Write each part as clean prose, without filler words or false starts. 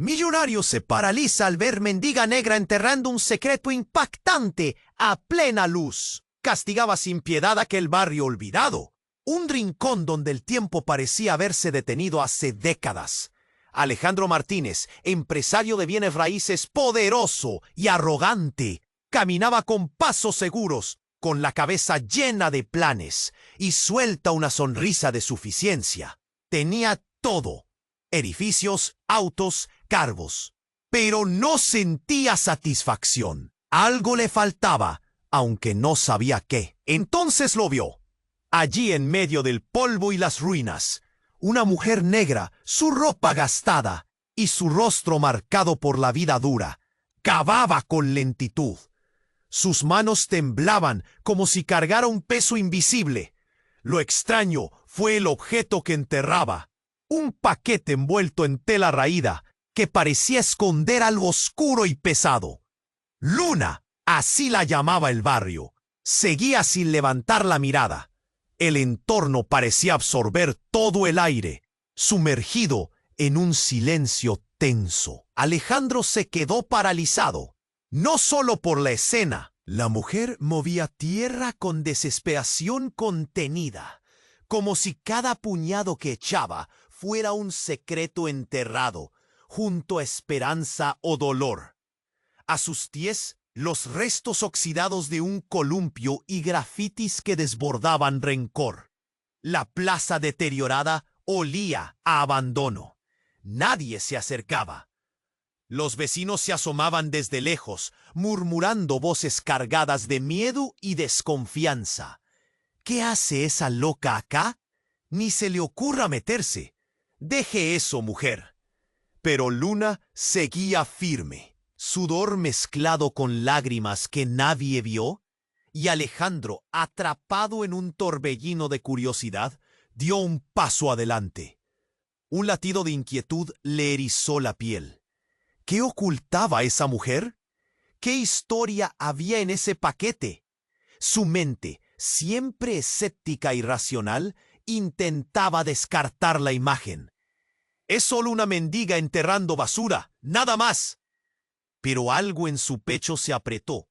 Millonario se paraliza al ver mendiga negra enterrando un secreto impactante a plena luz. Castigaba sin piedad aquel barrio olvidado, un rincón donde el tiempo parecía haberse detenido hace décadas. Alejandro Martínez, empresario de bienes raíces poderoso y arrogante, caminaba con pasos seguros, con la cabeza llena de planes y suelta una sonrisa de suficiencia. Tenía todo: edificios, autos, cargos. Pero no sentía satisfacción. Algo le faltaba, aunque no sabía qué. Entonces lo vio. Allí en medio del polvo y las ruinas, una mujer negra, su ropa gastada y su rostro marcado por la vida dura, cavaba con lentitud. Sus manos temblaban como si cargara un peso invisible. Lo extraño fue el objeto que enterraba: un paquete envuelto en tela raída que parecía esconder algo oscuro y pesado. Luna, así la llamaba el barrio, seguía sin levantar la mirada. El entorno parecía absorber todo el aire, sumergido en un silencio tenso. Alejandro se quedó paralizado, no solo por la escena. La mujer movía tierra con desesperación contenida, como si cada puñado que echaba fuera un secreto enterrado, junto a esperanza o dolor. A sus pies, los restos oxidados de un columpio y grafitis que desbordaban rencor. La plaza deteriorada olía a abandono. Nadie se acercaba. Los vecinos se asomaban desde lejos, murmurando voces cargadas de miedo y desconfianza. ¿Qué hace esa loca acá? Ni se le ocurra meterse. Deje eso, mujer. Pero Luna seguía firme, sudor mezclado con lágrimas que nadie vio, y Alejandro, atrapado en un torbellino de curiosidad, dio un paso adelante. Un latido de inquietud le erizó la piel. ¿Qué ocultaba esa mujer? ¿Qué historia había en ese paquete? Su mente, siempre escéptica y racional, intentaba descartar la imagen. Es solo una mendiga enterrando basura, nada más. Pero algo en su pecho se apretó,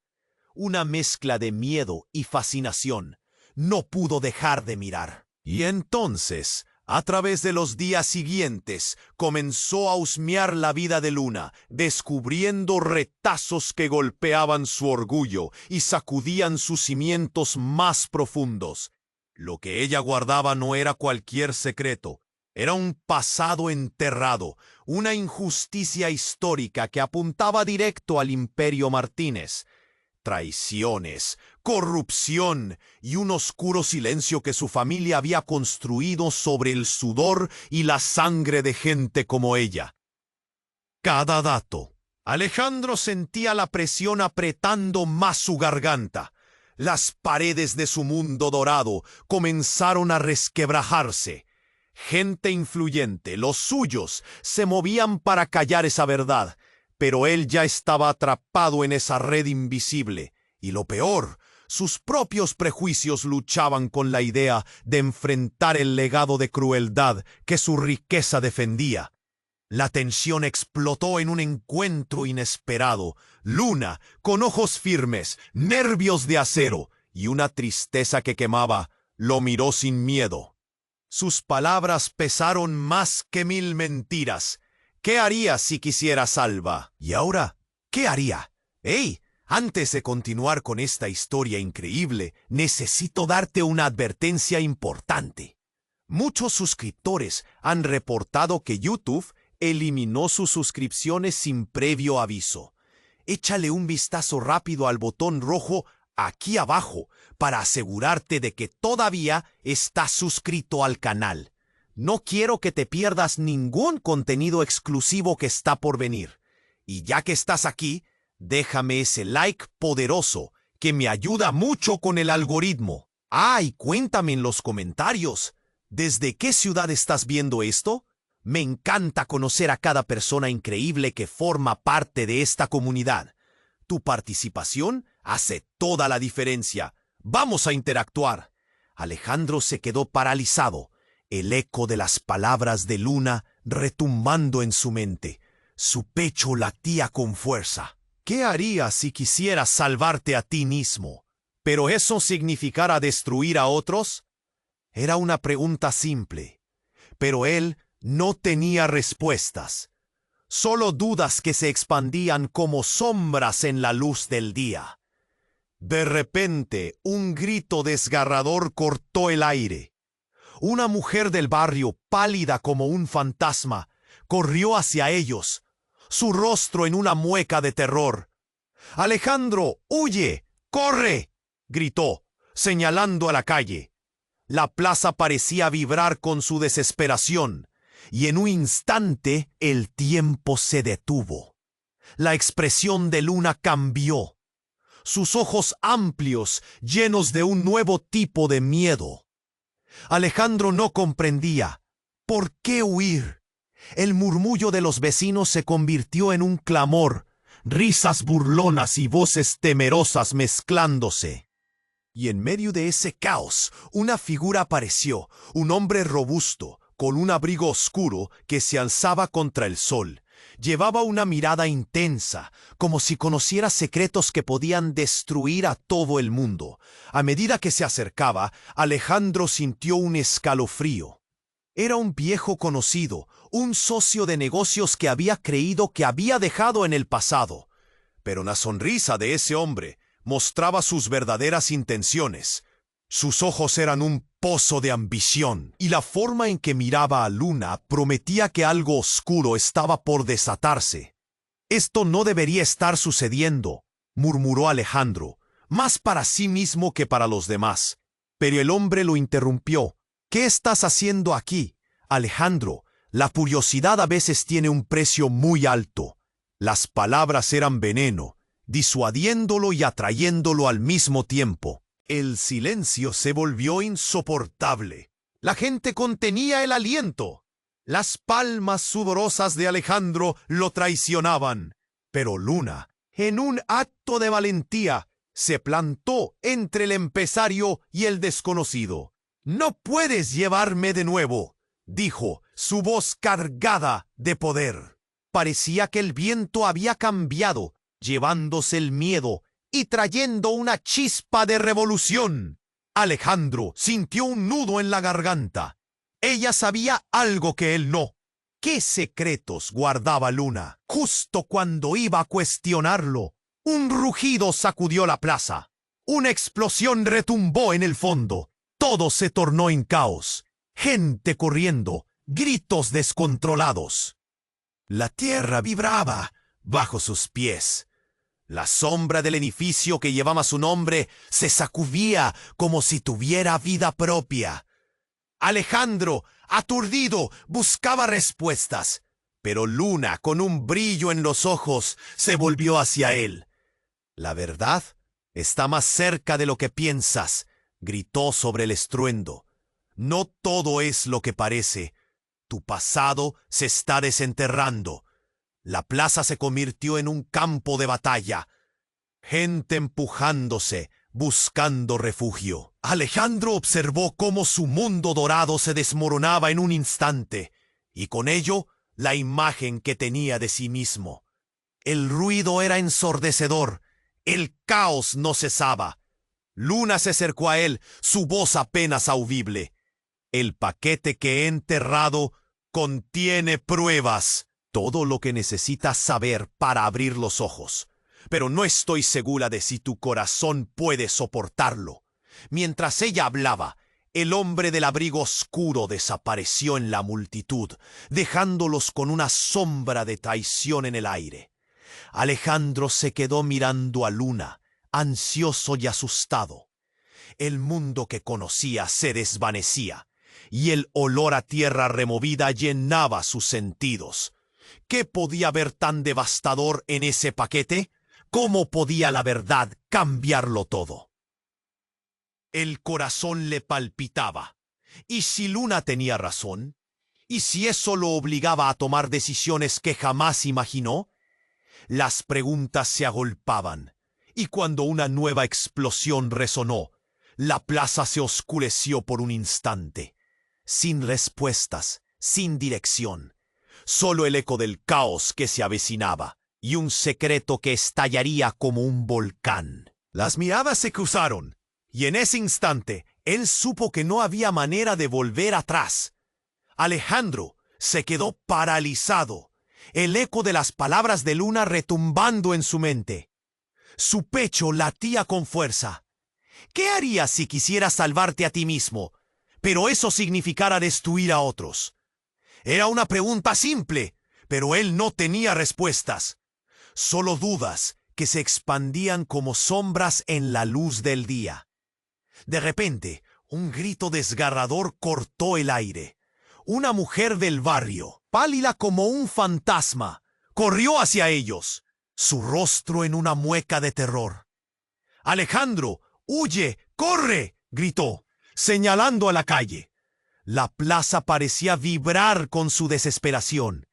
una mezcla de miedo y fascinación. No pudo dejar de mirar. Y entonces, a través de los días siguientes, comenzó a husmear la vida de Luna, descubriendo retazos que golpeaban su orgullo y sacudían sus cimientos más profundos. Lo que ella guardaba no era cualquier secreto. Era un pasado enterrado, una injusticia histórica que apuntaba directo al Imperio Martínez. Traiciones, corrupción y un oscuro silencio que su familia había construido sobre el sudor y la sangre de gente como ella. Cada dato. Alejandro sentía la presión apretando más su garganta. Las paredes de su mundo dorado comenzaron a resquebrajarse. Gente influyente, los suyos, se movían para callar esa verdad, pero él ya estaba atrapado en esa red invisible. Y lo peor, sus propios prejuicios luchaban con la idea de enfrentar el legado de crueldad que su riqueza defendía. La tensión explotó en un encuentro inesperado. Luna, con ojos firmes, nervios de acero y una tristeza que quemaba, lo miró sin miedo. Sus palabras pesaron más que 1000 mentiras. ¿Qué haría si quisiera Salva? ¿Y ahora qué haría? ¡Ey! Antes de continuar con esta historia increíble, necesito darte una advertencia importante. Muchos suscriptores han reportado que YouTube eliminó sus suscripciones sin previo aviso. Échale un vistazo rápido al botón rojo aquí abajo para asegurarte de que todavía estás suscrito al canal. No quiero que te pierdas ningún contenido exclusivo que está por venir. Y ya que estás aquí, déjame ese like poderoso que me ayuda mucho con el algoritmo. Y cuéntame en los comentarios, ¿desde qué ciudad estás viendo esto? Me encanta conocer a cada persona increíble que forma parte de esta comunidad. Tu participación hace toda la diferencia. ¡Vamos a interactuar! Alejandro se quedó paralizado, el eco de las palabras de Luna retumbando en su mente. Su pecho latía con fuerza. ¿Qué harías si quisieras salvarte a ti mismo, pero eso significara destruir a otros? Era una pregunta simple, pero él no tenía respuestas. Solo dudas que se expandían como sombras en la luz del día. De repente, un grito desgarrador cortó el aire. Una mujer del barrio, pálida como un fantasma, corrió hacia ellos, su rostro en una mueca de terror. «Alejandro, huye, corre», gritó, señalando a la calle. La plaza parecía vibrar con su desesperación, y en un instante el tiempo se detuvo. La expresión de Luna cambió. Sus ojos amplios, llenos de un nuevo tipo de miedo. Alejandro no comprendía. ¿Por qué huir? El murmullo de los vecinos se convirtió en un clamor, risas burlonas y voces temerosas mezclándose. Y en medio de ese caos, una figura apareció, un hombre robusto, con un abrigo oscuro que se alzaba contra el sol. Llevaba una mirada intensa, como si conociera secretos que podían destruir a todo el mundo. A medida que se acercaba, Alejandro sintió un escalofrío. Era un viejo conocido, un socio de negocios que había creído que había dejado en el pasado. Pero la sonrisa de ese hombre mostraba sus verdaderas intenciones. Sus ojos eran un pozo de ambición, y la forma en que miraba a Luna prometía que algo oscuro estaba por desatarse. «Esto no debería estar sucediendo», murmuró Alejandro, más para sí mismo que para los demás. Pero el hombre lo interrumpió. «¿Qué estás haciendo aquí, Alejandro? La curiosidad a veces tiene un precio muy alto». Las palabras eran veneno, disuadiéndolo y atrayéndolo al mismo tiempo. El silencio se volvió insoportable. La gente contenía el aliento. Las palmas sudorosas de Alejandro lo traicionaban. Pero Luna, en un acto de valentía, se plantó entre el empresario y el desconocido. «No puedes llevarme de nuevo», dijo, su voz cargada de poder. Parecía que el viento había cambiado, llevándose el miedo y trayendo una chispa de revolución. Alejandro sintió un nudo en la garganta. Ella sabía algo que él no. ¿Qué secretos guardaba Luna? Justo cuando iba a cuestionarlo, un rugido sacudió la plaza. Una explosión retumbó en el fondo. Todo se tornó en caos. Gente corriendo, gritos descontrolados. La tierra vibraba bajo sus pies. La sombra del edificio que llevaba su nombre se sacudía como si tuviera vida propia. Alejandro, aturdido, buscaba respuestas, pero Luna, con un brillo en los ojos, se volvió hacia él. «La verdad está más cerca de lo que piensas», gritó sobre el estruendo. «No todo es lo que parece. Tu pasado se está desenterrando». La plaza se convirtió en un campo de batalla. Gente empujándose, buscando refugio. Alejandro observó cómo su mundo dorado se desmoronaba en un instante, y con ello la imagen que tenía de sí mismo. El ruido era ensordecedor. El caos no cesaba. Luna se acercó a él, su voz apenas audible. «El paquete que he enterrado contiene pruebas. Todo lo que necesitas saber para abrir los ojos. Pero no estoy segura de si tu corazón puede soportarlo». Mientras ella hablaba, el hombre del abrigo oscuro desapareció en la multitud, dejándolos con una sombra de traición en el aire. Alejandro se quedó mirando a Luna, ansioso y asustado. El mundo que conocía se desvanecía, y el olor a tierra removida llenaba sus sentidos. ¿Qué podía haber tan devastador en ese paquete? ¿Cómo podía la verdad cambiarlo todo? El corazón le palpitaba. ¿Y si Luna tenía razón? ¿Y si eso lo obligaba a tomar decisiones que jamás imaginó? Las preguntas se agolpaban, y cuando una nueva explosión resonó, la plaza se oscureció por un instante. Sin respuestas, sin dirección. solo el eco del caos que se avecinaba y un secreto que estallaría como un volcán. Las miradas se cruzaron, y en ese instante él supo que no había manera de volver atrás. Alejandro se quedó paralizado, el eco de las palabras de Luna retumbando en su mente. Su pecho latía con fuerza. ¿Qué harías si quisieras salvarte a ti mismo, pero eso significara destruir a otros? Era una pregunta simple, pero él no tenía respuestas. Solo dudas que se expandían como sombras en la luz del día. De repente, un grito desgarrador cortó el aire. Una mujer del barrio, pálida como un fantasma, corrió hacia ellos, su rostro en una mueca de terror. «Alejandro, huye, corre», gritó, señalando a la calle. La plaza parecía vibrar con su desesperación,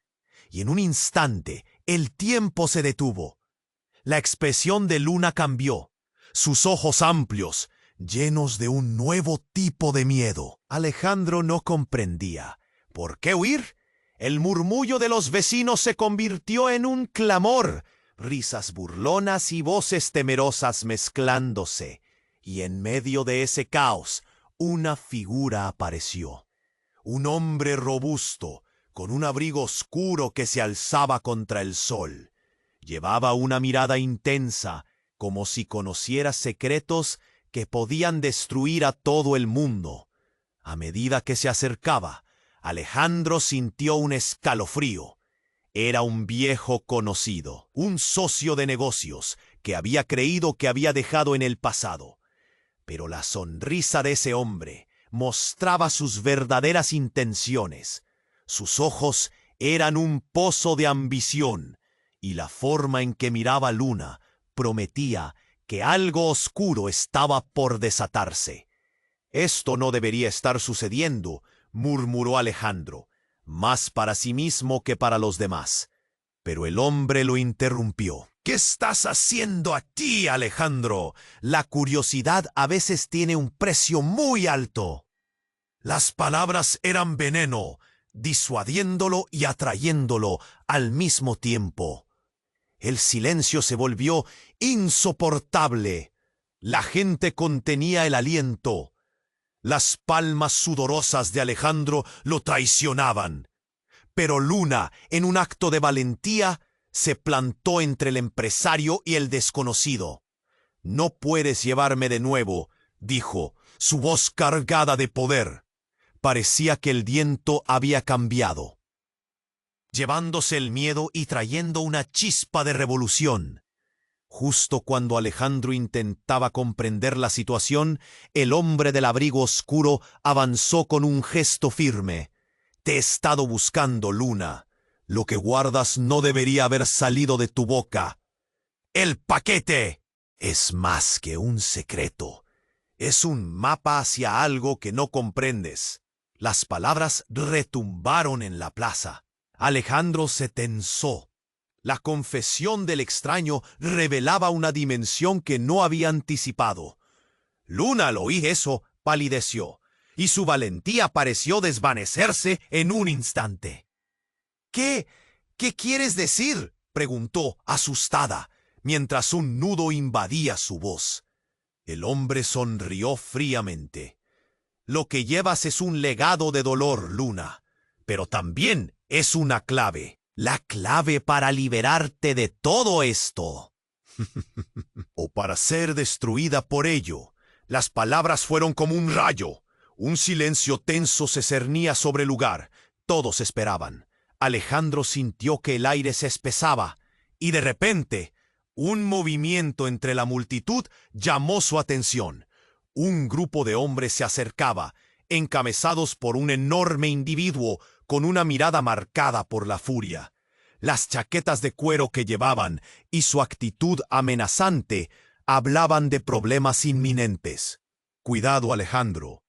y en un instante el tiempo se detuvo. La expresión de Luna cambió, sus ojos amplios, llenos de un nuevo tipo de miedo. Alejandro no comprendía. ¿Por qué huir? El murmullo de los vecinos se convirtió en un clamor, risas burlonas y voces temerosas mezclándose, y en medio de ese caos, una figura apareció. Un hombre robusto, con un abrigo oscuro que se alzaba contra el sol. Llevaba una mirada intensa, como si conociera secretos que podían destruir a todo el mundo. A medida que se acercaba, Alejandro sintió un escalofrío. Era un viejo conocido, un socio de negocios que había creído que había dejado en el pasado. Pero la sonrisa de ese hombre mostraba sus verdaderas intenciones. Sus ojos eran un pozo de ambición, y la forma en que miraba Luna prometía que algo oscuro estaba por desatarse. «Esto no debería estar sucediendo», murmuró Alejandro, más para sí mismo que para los demás. Pero el hombre lo interrumpió. «¿Qué estás haciendo aquí, Alejandro? La curiosidad a veces tiene un precio muy alto». Las palabras eran veneno, disuadiéndolo y atrayéndolo al mismo tiempo. El silencio se volvió insoportable. La gente contenía el aliento. Las palmas sudorosas de Alejandro lo traicionaban. Pero Luna, en un acto de valentía, se plantó entre el empresario y el desconocido. «No puedes llevarme de nuevo», dijo, su voz cargada de poder. Parecía que el viento había cambiado, llevándose el miedo y trayendo una chispa de revolución. Justo cuando Alejandro intentaba comprender la situación, el hombre del abrigo oscuro avanzó con un gesto firme. «Te he estado buscando, Luna. Lo que guardas no debería haber salido de tu boca. ¡El paquete! Es más que un secreto. Es un mapa hacia algo que no comprendes». Las palabras retumbaron en la plaza. Alejandro se tensó. La confesión del extraño revelaba una dimensión que no había anticipado. Luna, al oír eso, palideció, y su valentía pareció desvanecerse en un instante. ¿Qué quieres decir?», preguntó, asustada, mientras un nudo invadía su voz. El hombre sonrió fríamente. «Lo que llevas es un legado de dolor, Luna, pero también es una clave. La clave para liberarte de todo esto. O para ser destruida por ello». Las palabras fueron como un rayo. Un silencio tenso se cernía sobre el lugar. Todos esperaban. Alejandro sintió que el aire se espesaba, y de repente, un movimiento entre la multitud llamó su atención. Un grupo de hombres se acercaba, encabezados por un enorme individuo con una mirada marcada por la furia. Las chaquetas de cuero que llevaban y su actitud amenazante hablaban de problemas inminentes. «Cuidado, Alejandro»,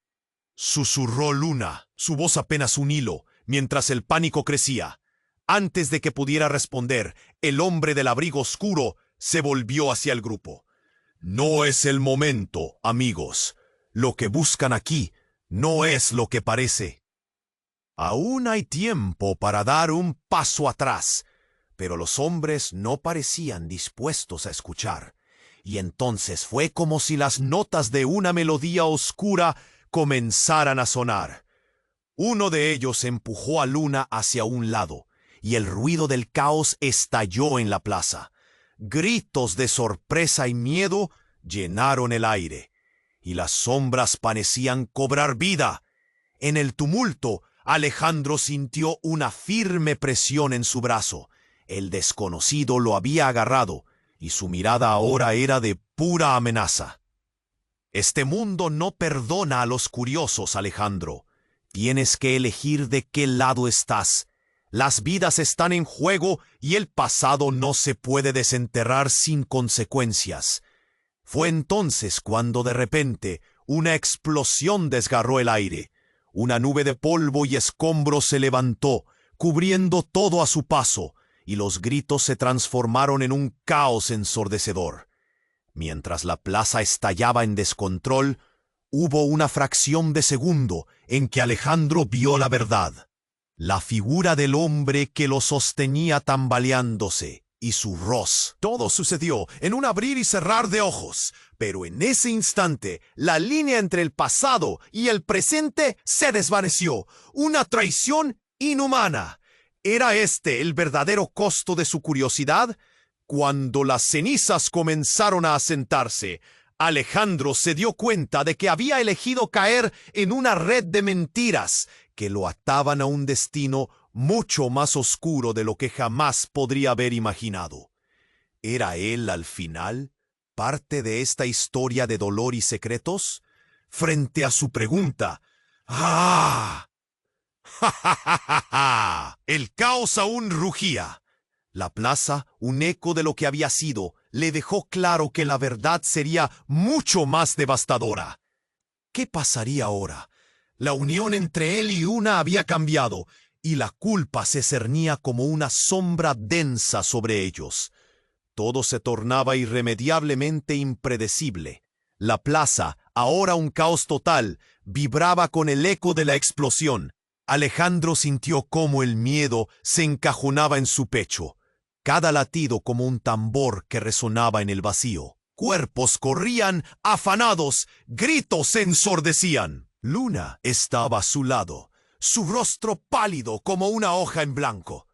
susurró Luna, su voz apenas un hilo, mientras el pánico crecía. Antes de que pudiera responder, el hombre del abrigo oscuro se volvió hacia el grupo. «No es el momento, amigos. Lo que buscan aquí no es lo que parece». Aún hay tiempo para dar un paso atrás. Pero los hombres no parecían dispuestos a escuchar. Y entonces fue como si las notas de una melodía oscura comenzaran a sonar. Uno de ellos empujó a Luna hacia un lado, y el ruido del caos estalló en la plaza. Gritos de sorpresa y miedo llenaron el aire, y las sombras parecían cobrar vida. En el tumulto, Alejandro sintió una firme presión en su brazo. El desconocido lo había agarrado, y su mirada ahora era de pura amenaza. Este mundo no perdona a los curiosos, Alejandro. Tienes que elegir de qué lado estás. Las vidas están en juego y el pasado no se puede desenterrar sin consecuencias. Fue entonces cuando de repente una explosión desgarró el aire. Una nube de polvo y escombros se levantó, cubriendo todo a su paso, y los gritos se transformaron en un caos ensordecedor. Mientras la plaza estallaba en descontrol, hubo una fracción de segundo en que Alejandro vio la verdad. La figura del hombre que lo sostenía tambaleándose, y su rostro. Todo sucedió en un abrir y cerrar de ojos, pero en ese instante la línea entre el pasado y el presente se desvaneció. Una traición inhumana. ¿Era este el verdadero costo de su curiosidad? Cuando las cenizas comenzaron a asentarse, Alejandro se dio cuenta de que había elegido caer en una red de mentiras que lo ataban a un destino mucho más oscuro de lo que jamás podría haber imaginado. ¿Era él, al final, parte de esta historia de dolor y secretos? Frente a su pregunta, ¡ah! ¡Ja, ja, ja, ja, ja! El caos aún rugía. La plaza, un eco de lo que había sido, le dejó claro que la verdad sería mucho más devastadora. ¿Qué pasaría ahora? La unión entre él y Luna había cambiado, y la culpa se cernía como una sombra densa sobre ellos. Todo se tornaba irremediablemente impredecible. La plaza, ahora un caos total, vibraba con el eco de la explosión. Alejandro sintió cómo el miedo se encajonaba en su pecho, cada latido como un tambor que resonaba en el vacío. Cuerpos corrían afanados, gritos se ensordecían. Luna estaba a su lado, su rostro pálido como una hoja en blanco.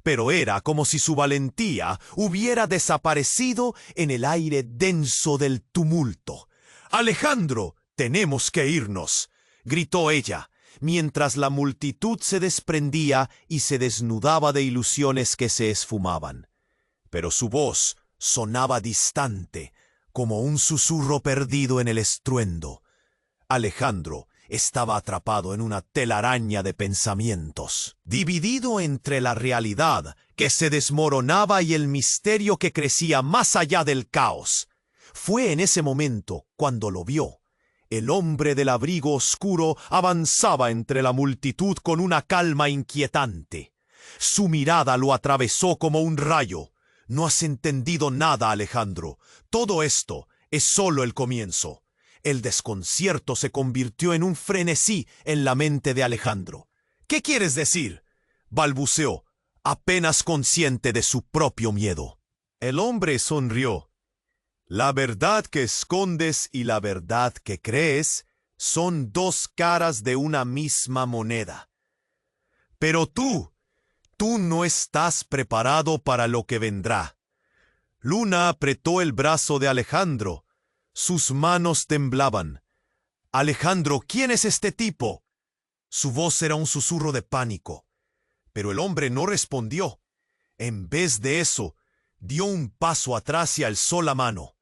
Pero era como si su valentía hubiera desaparecido en el aire denso del tumulto. «Alejandro, tenemos que irnos», gritó ella, mientras la multitud se desprendía y se desnudaba de ilusiones que se esfumaban. Pero su voz sonaba distante, como un susurro perdido en el estruendo. Alejandro estaba atrapado en una telaraña de pensamientos, dividido entre la realidad que se desmoronaba y el misterio que crecía más allá del caos. Fue en ese momento cuando lo vio. El hombre del abrigo oscuro avanzaba entre la multitud con una calma inquietante. Su mirada lo atravesó como un rayo. «No has entendido nada, Alejandro. Todo esto es solo el comienzo». El desconcierto se convirtió en un frenesí en la mente de Alejandro. «¿Qué quieres decir?», balbuceó, apenas consciente de su propio miedo. El hombre sonrió. «La verdad que escondes y la verdad que crees son dos caras de una misma moneda. Pero tú no estás preparado para lo que vendrá». Luna apretó el brazo de Alejandro. Sus manos temblaban. «Alejandro, ¿quién es este tipo?». Su voz era un susurro de pánico. Pero el hombre no respondió. En vez de eso, dio un paso atrás y alzó la mano.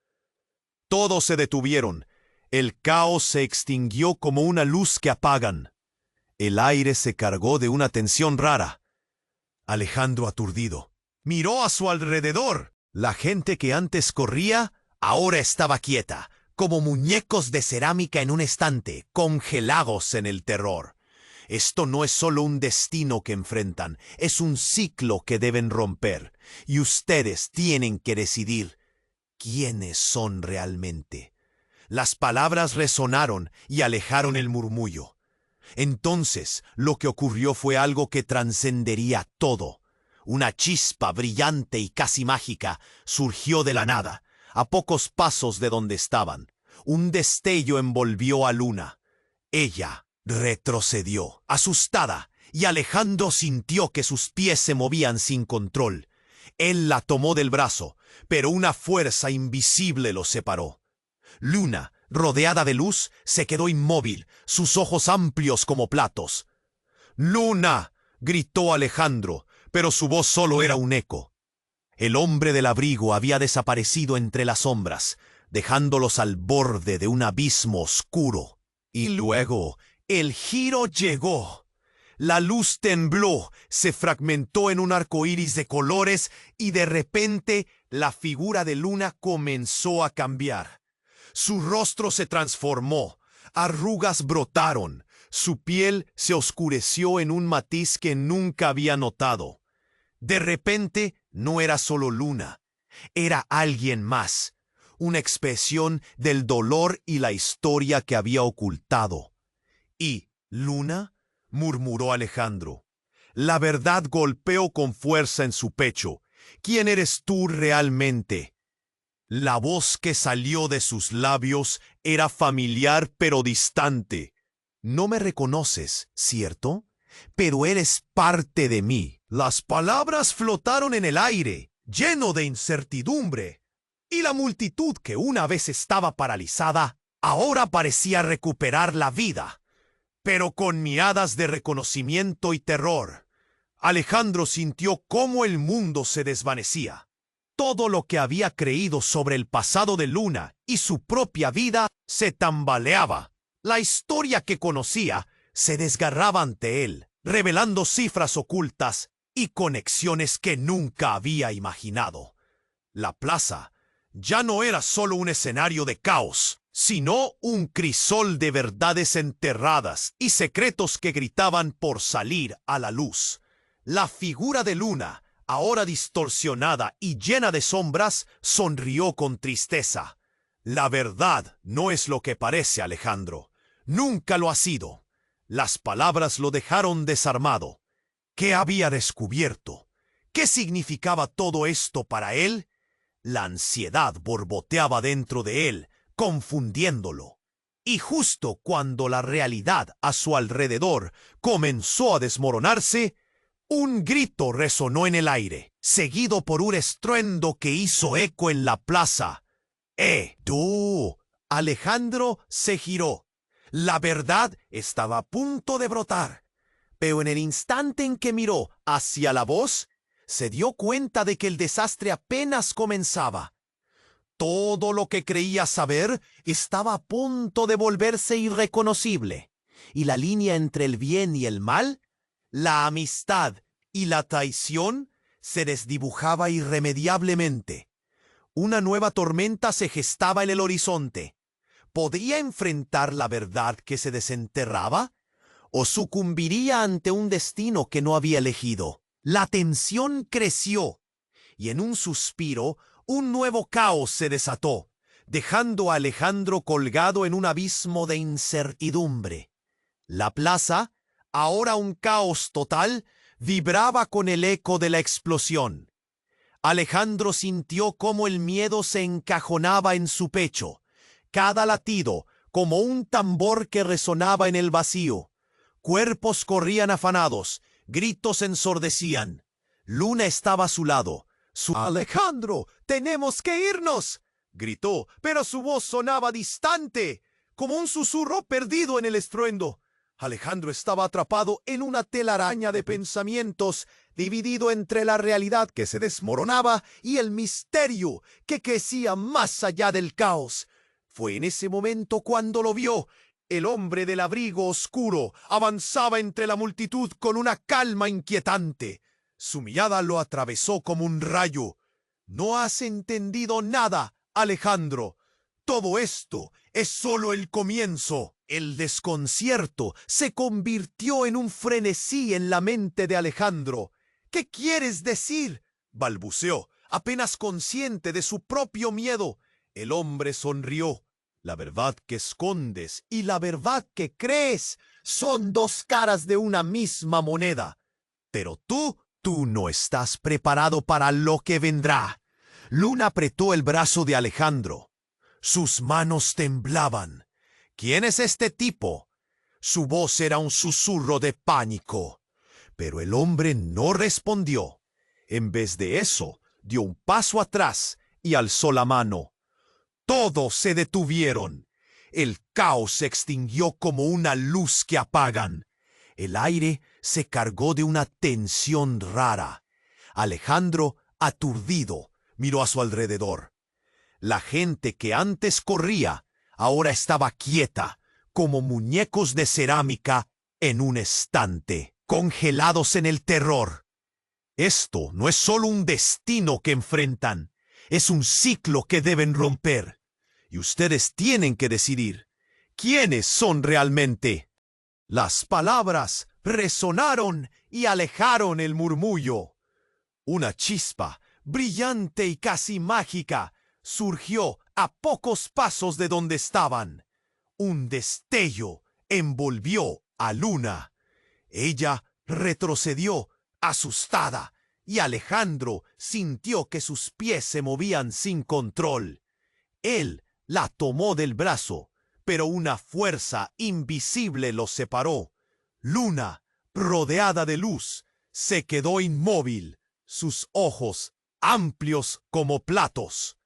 Todos se detuvieron. El caos se extinguió como una luz que apagan. El aire se cargó de una tensión rara. Alejandro, aturdido, miró a su alrededor. La gente que antes corría ahora estaba quieta, como muñecos de cerámica en un estante, congelados en el terror. Esto no es solo un destino que enfrentan, es un ciclo que deben romper. Y ustedes tienen que decidir quiénes son realmente. Las palabras resonaron y alejaron el murmullo. Entonces, lo que ocurrió fue algo que trascendería todo. Una chispa brillante y casi mágica surgió de la nada, a pocos pasos de donde estaban. Un destello envolvió a Luna. Ella retrocedió, asustada, y Alejandro sintió que sus pies se movían sin control. Él la tomó del brazo, pero una fuerza invisible los separó. Luna, rodeada de luz, se quedó inmóvil, sus ojos amplios como platos. «¡Luna!», gritó Alejandro, pero su voz solo era un eco. El hombre del abrigo había desaparecido entre las sombras, dejándolos al borde de un abismo oscuro. Y luego el giro llegó. La luz tembló, se fragmentó en un arco iris de colores y de repente la figura de Luna comenzó a cambiar. Su rostro se transformó, arrugas brotaron, su piel se oscureció en un matiz que nunca había notado. De repente no era solo Luna, era alguien más, una expresión del dolor y la historia que había ocultado. ¿Y Luna?, murmuró Alejandro. La verdad golpeó con fuerza en su pecho. ¿Quién eres tú realmente? La voz que salió de sus labios era familiar pero distante. No me reconoces, ¿cierto? Pero eres parte de mí. Las palabras flotaron en el aire, lleno de incertidumbre, y la multitud que una vez estaba paralizada, ahora parecía recuperar la vida, pero con miradas de reconocimiento y terror. Alejandro sintió cómo el mundo se desvanecía. Todo lo que había creído sobre el pasado de Luna y su propia vida se tambaleaba. La historia que conocía se desgarraba ante él, revelando cifras ocultas y conexiones que nunca había imaginado. La plaza ya no era solo un escenario de caos, sino un crisol de verdades enterradas y secretos que gritaban por salir a la luz. La figura de Luna, ahora distorsionada y llena de sombras, sonrió con tristeza. La verdad no es lo que parece, Alejandro. Nunca lo ha sido. Las palabras lo dejaron desarmado. ¿Qué había descubierto? ¿Qué significaba todo esto para él? La ansiedad borboteaba dentro de él, confundiéndolo. Y justo cuando la realidad a su alrededor comenzó a desmoronarse, un grito resonó en el aire, seguido por un estruendo que hizo eco en la plaza. ¡Tú! Alejandro se giró. La verdad estaba a punto de brotar, pero en el instante en que miró hacia la voz, se dio cuenta de que el desastre apenas comenzaba. Todo lo que creía saber estaba a punto de volverse irreconocible, y la línea entre el bien y el mal, la amistad y la traición, se desdibujaba irremediablemente. Una nueva tormenta se gestaba en el horizonte. ¿Podría enfrentar la verdad que se desenterraba? ¿O sucumbiría ante un destino que no había elegido? La tensión creció, y en un suspiro, un nuevo caos se desató, dejando a Alejandro colgado en un abismo de incertidumbre. La plaza, ahora un caos total, vibraba con el eco de la explosión. Alejandro sintió cómo el miedo se encajonaba en su pecho, cada latido como un tambor que resonaba en el vacío. Cuerpos corrían afanados, gritos ensordecían. Luna estaba a su lado. «Alejandro, tenemos que irnos», gritó, pero su voz sonaba distante, como un susurro perdido en el estruendo. Alejandro estaba atrapado en una telaraña de pensamientos, dividido entre la realidad que se desmoronaba y el misterio que crecía más allá del caos. Fue en ese momento cuando lo vio. El hombre del abrigo oscuro avanzaba entre la multitud con una calma inquietante. Su mirada lo atravesó como un rayo. «No has entendido nada, Alejandro. Todo esto es solo el comienzo». El desconcierto se convirtió en un frenesí en la mente de Alejandro. «¿Qué quieres decir?», balbuceó, apenas consciente de su propio miedo. El hombre sonrió. La verdad que escondes y la verdad que crees son dos caras de una misma moneda. Pero tú no estás preparado para lo que vendrá. Luna apretó el brazo de Alejandro. Sus manos temblaban. ¿Quién es este tipo? Su voz era un susurro de pánico. Pero el hombre no respondió. En vez de eso, dio un paso atrás y alzó la mano. Todos se detuvieron. El caos se extinguió como una luz que apagan. El aire se cargó de una tensión rara. Alejandro, aturdido, miró a su alrededor. La gente que antes corría, ahora estaba quieta, como muñecos de cerámica en un estante, congelados en el terror. Esto no es solo un destino que enfrentan, es un ciclo que deben romper. Y ustedes tienen que decidir quiénes son realmente. Las palabras resonaron y alejaron el murmullo. Una chispa, brillante y casi mágica, surgió a pocos pasos de donde estaban. Un destello envolvió a Luna. Ella retrocedió, asustada, y Alejandro sintió que sus pies se movían sin control. Él la tomó del brazo, pero una fuerza invisible los separó. Luna, rodeada de luz, se quedó inmóvil, sus ojos amplios como platos.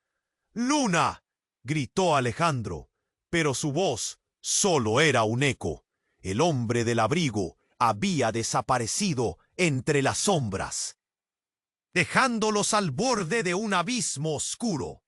¡Luna!, gritó Alejandro, pero su voz solo era un eco. El hombre del abrigo había desaparecido entre las sombras, dejándolos al borde de un abismo oscuro.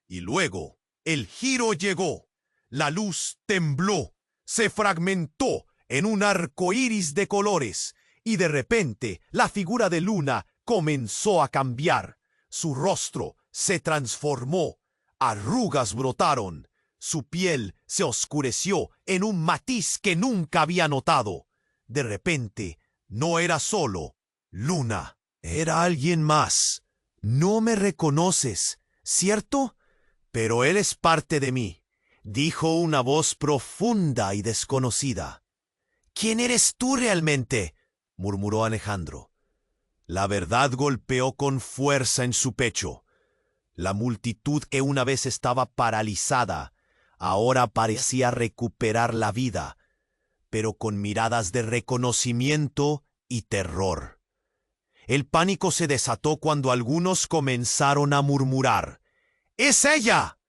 Y luego el giro llegó. La luz tembló, se fragmentó en un arco iris de colores, y de repente la figura de Luna comenzó a cambiar. Su rostro se transformó, arrugas brotaron, su piel se oscureció en un matiz que nunca había notado. De repente, no era solo Luna, era alguien más. No me reconoces, ¿cierto? Pero él es parte de mí, dijo una voz profunda y desconocida. ¿Quién eres tú realmente?, murmuró Alejandro. La verdad golpeó con fuerza en su pecho. La multitud que una vez estaba paralizada, ahora parecía recuperar la vida, pero con miradas de reconocimiento y terror. El pánico se desató cuando algunos comenzaron a murmurar: ¡Es ella!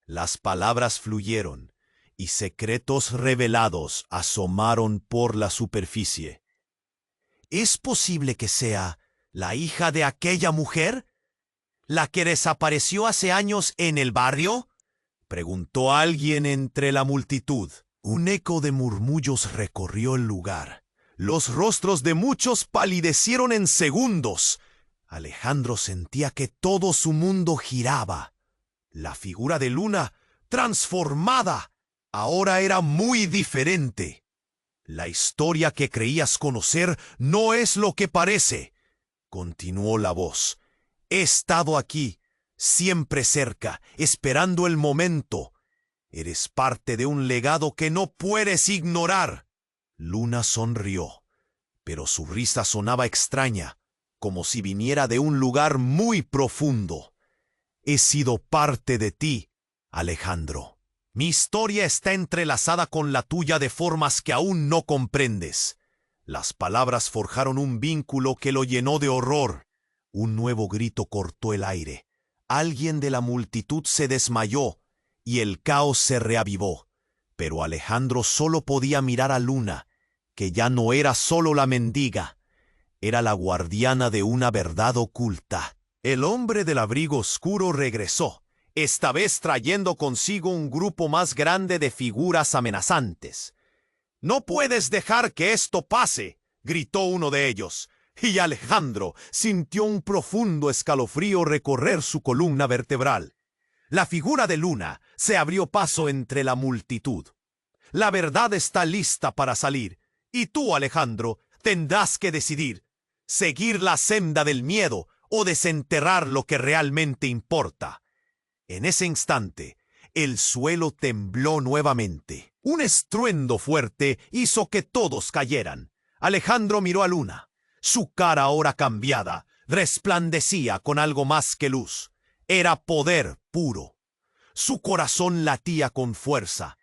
Las palabras fluyeron y secretos revelados asomaron por la superficie. ¿Es posible que sea la hija de aquella mujer? ¿La que desapareció hace años en el barrio?, preguntó alguien entre la multitud. Un eco de murmullos recorrió el lugar. Los rostros de muchos palidecieron en segundos. Alejandro sentía que todo su mundo giraba. La figura de Luna, transformada, ahora era muy diferente. La historia que creías conocer no es lo que parece, continuó la voz. He estado aquí, siempre cerca, esperando el momento. Eres parte de un legado que no puedes ignorar. Luna sonrió, pero su risa sonaba extraña, como si viniera de un lugar muy profundo. He sido parte de ti, Alejandro. Mi historia está entrelazada con la tuya de formas que aún no comprendes. Las palabras forjaron un vínculo que lo llenó de horror. Un nuevo grito cortó el aire. Alguien de la multitud se desmayó y el caos se reavivó. Pero Alejandro solo podía mirar a Luna, que ya no era solo la mendiga, era la guardiana de una verdad oculta. El hombre del abrigo oscuro regresó, esta vez trayendo consigo un grupo más grande de figuras amenazantes. «No puedes dejar que esto pase», gritó uno de ellos, y Alejandro sintió un profundo escalofrío recorrer su columna vertebral. La figura de Luna se abrió paso entre la multitud. «La verdad está lista para salir, y tú, Alejandro, tendrás que decidir, seguir la senda del miedo o desenterrar lo que realmente importa». En ese instante, el suelo tembló nuevamente. Un estruendo fuerte hizo que todos cayeran. Alejandro miró a Luna. Su cara, ahora cambiada, resplandecía con algo más que luz. Era poder puro. Su corazón latía con fuerza.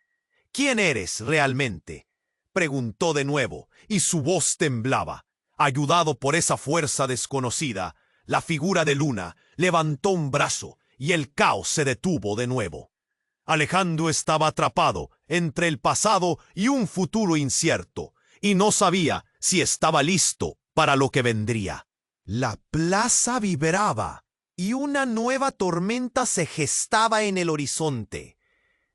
¿Quién eres realmente?, preguntó de nuevo, y su voz temblaba. Ayudado por esa fuerza desconocida, la figura de Luna levantó un brazo y el caos se detuvo de nuevo. Alejandro estaba atrapado entre el pasado y un futuro incierto, y no sabía si estaba listo para lo que vendría. La plaza vibraba, y una nueva tormenta se gestaba en el horizonte.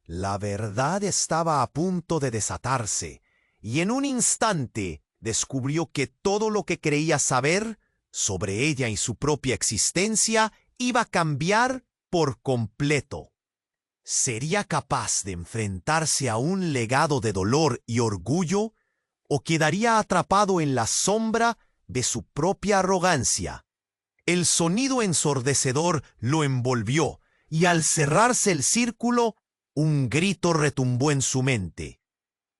La verdad estaba a punto de desatarse, y en un instante descubrió que todo lo que creía saber sobre ella y su propia existencia iba a cambiar por completo. ¿Sería capaz de enfrentarse a un legado de dolor y orgullo, o quedaría atrapado en la sombra de su propia arrogancia? El sonido ensordecedor lo envolvió, y al cerrarse el círculo, un grito retumbó en su mente.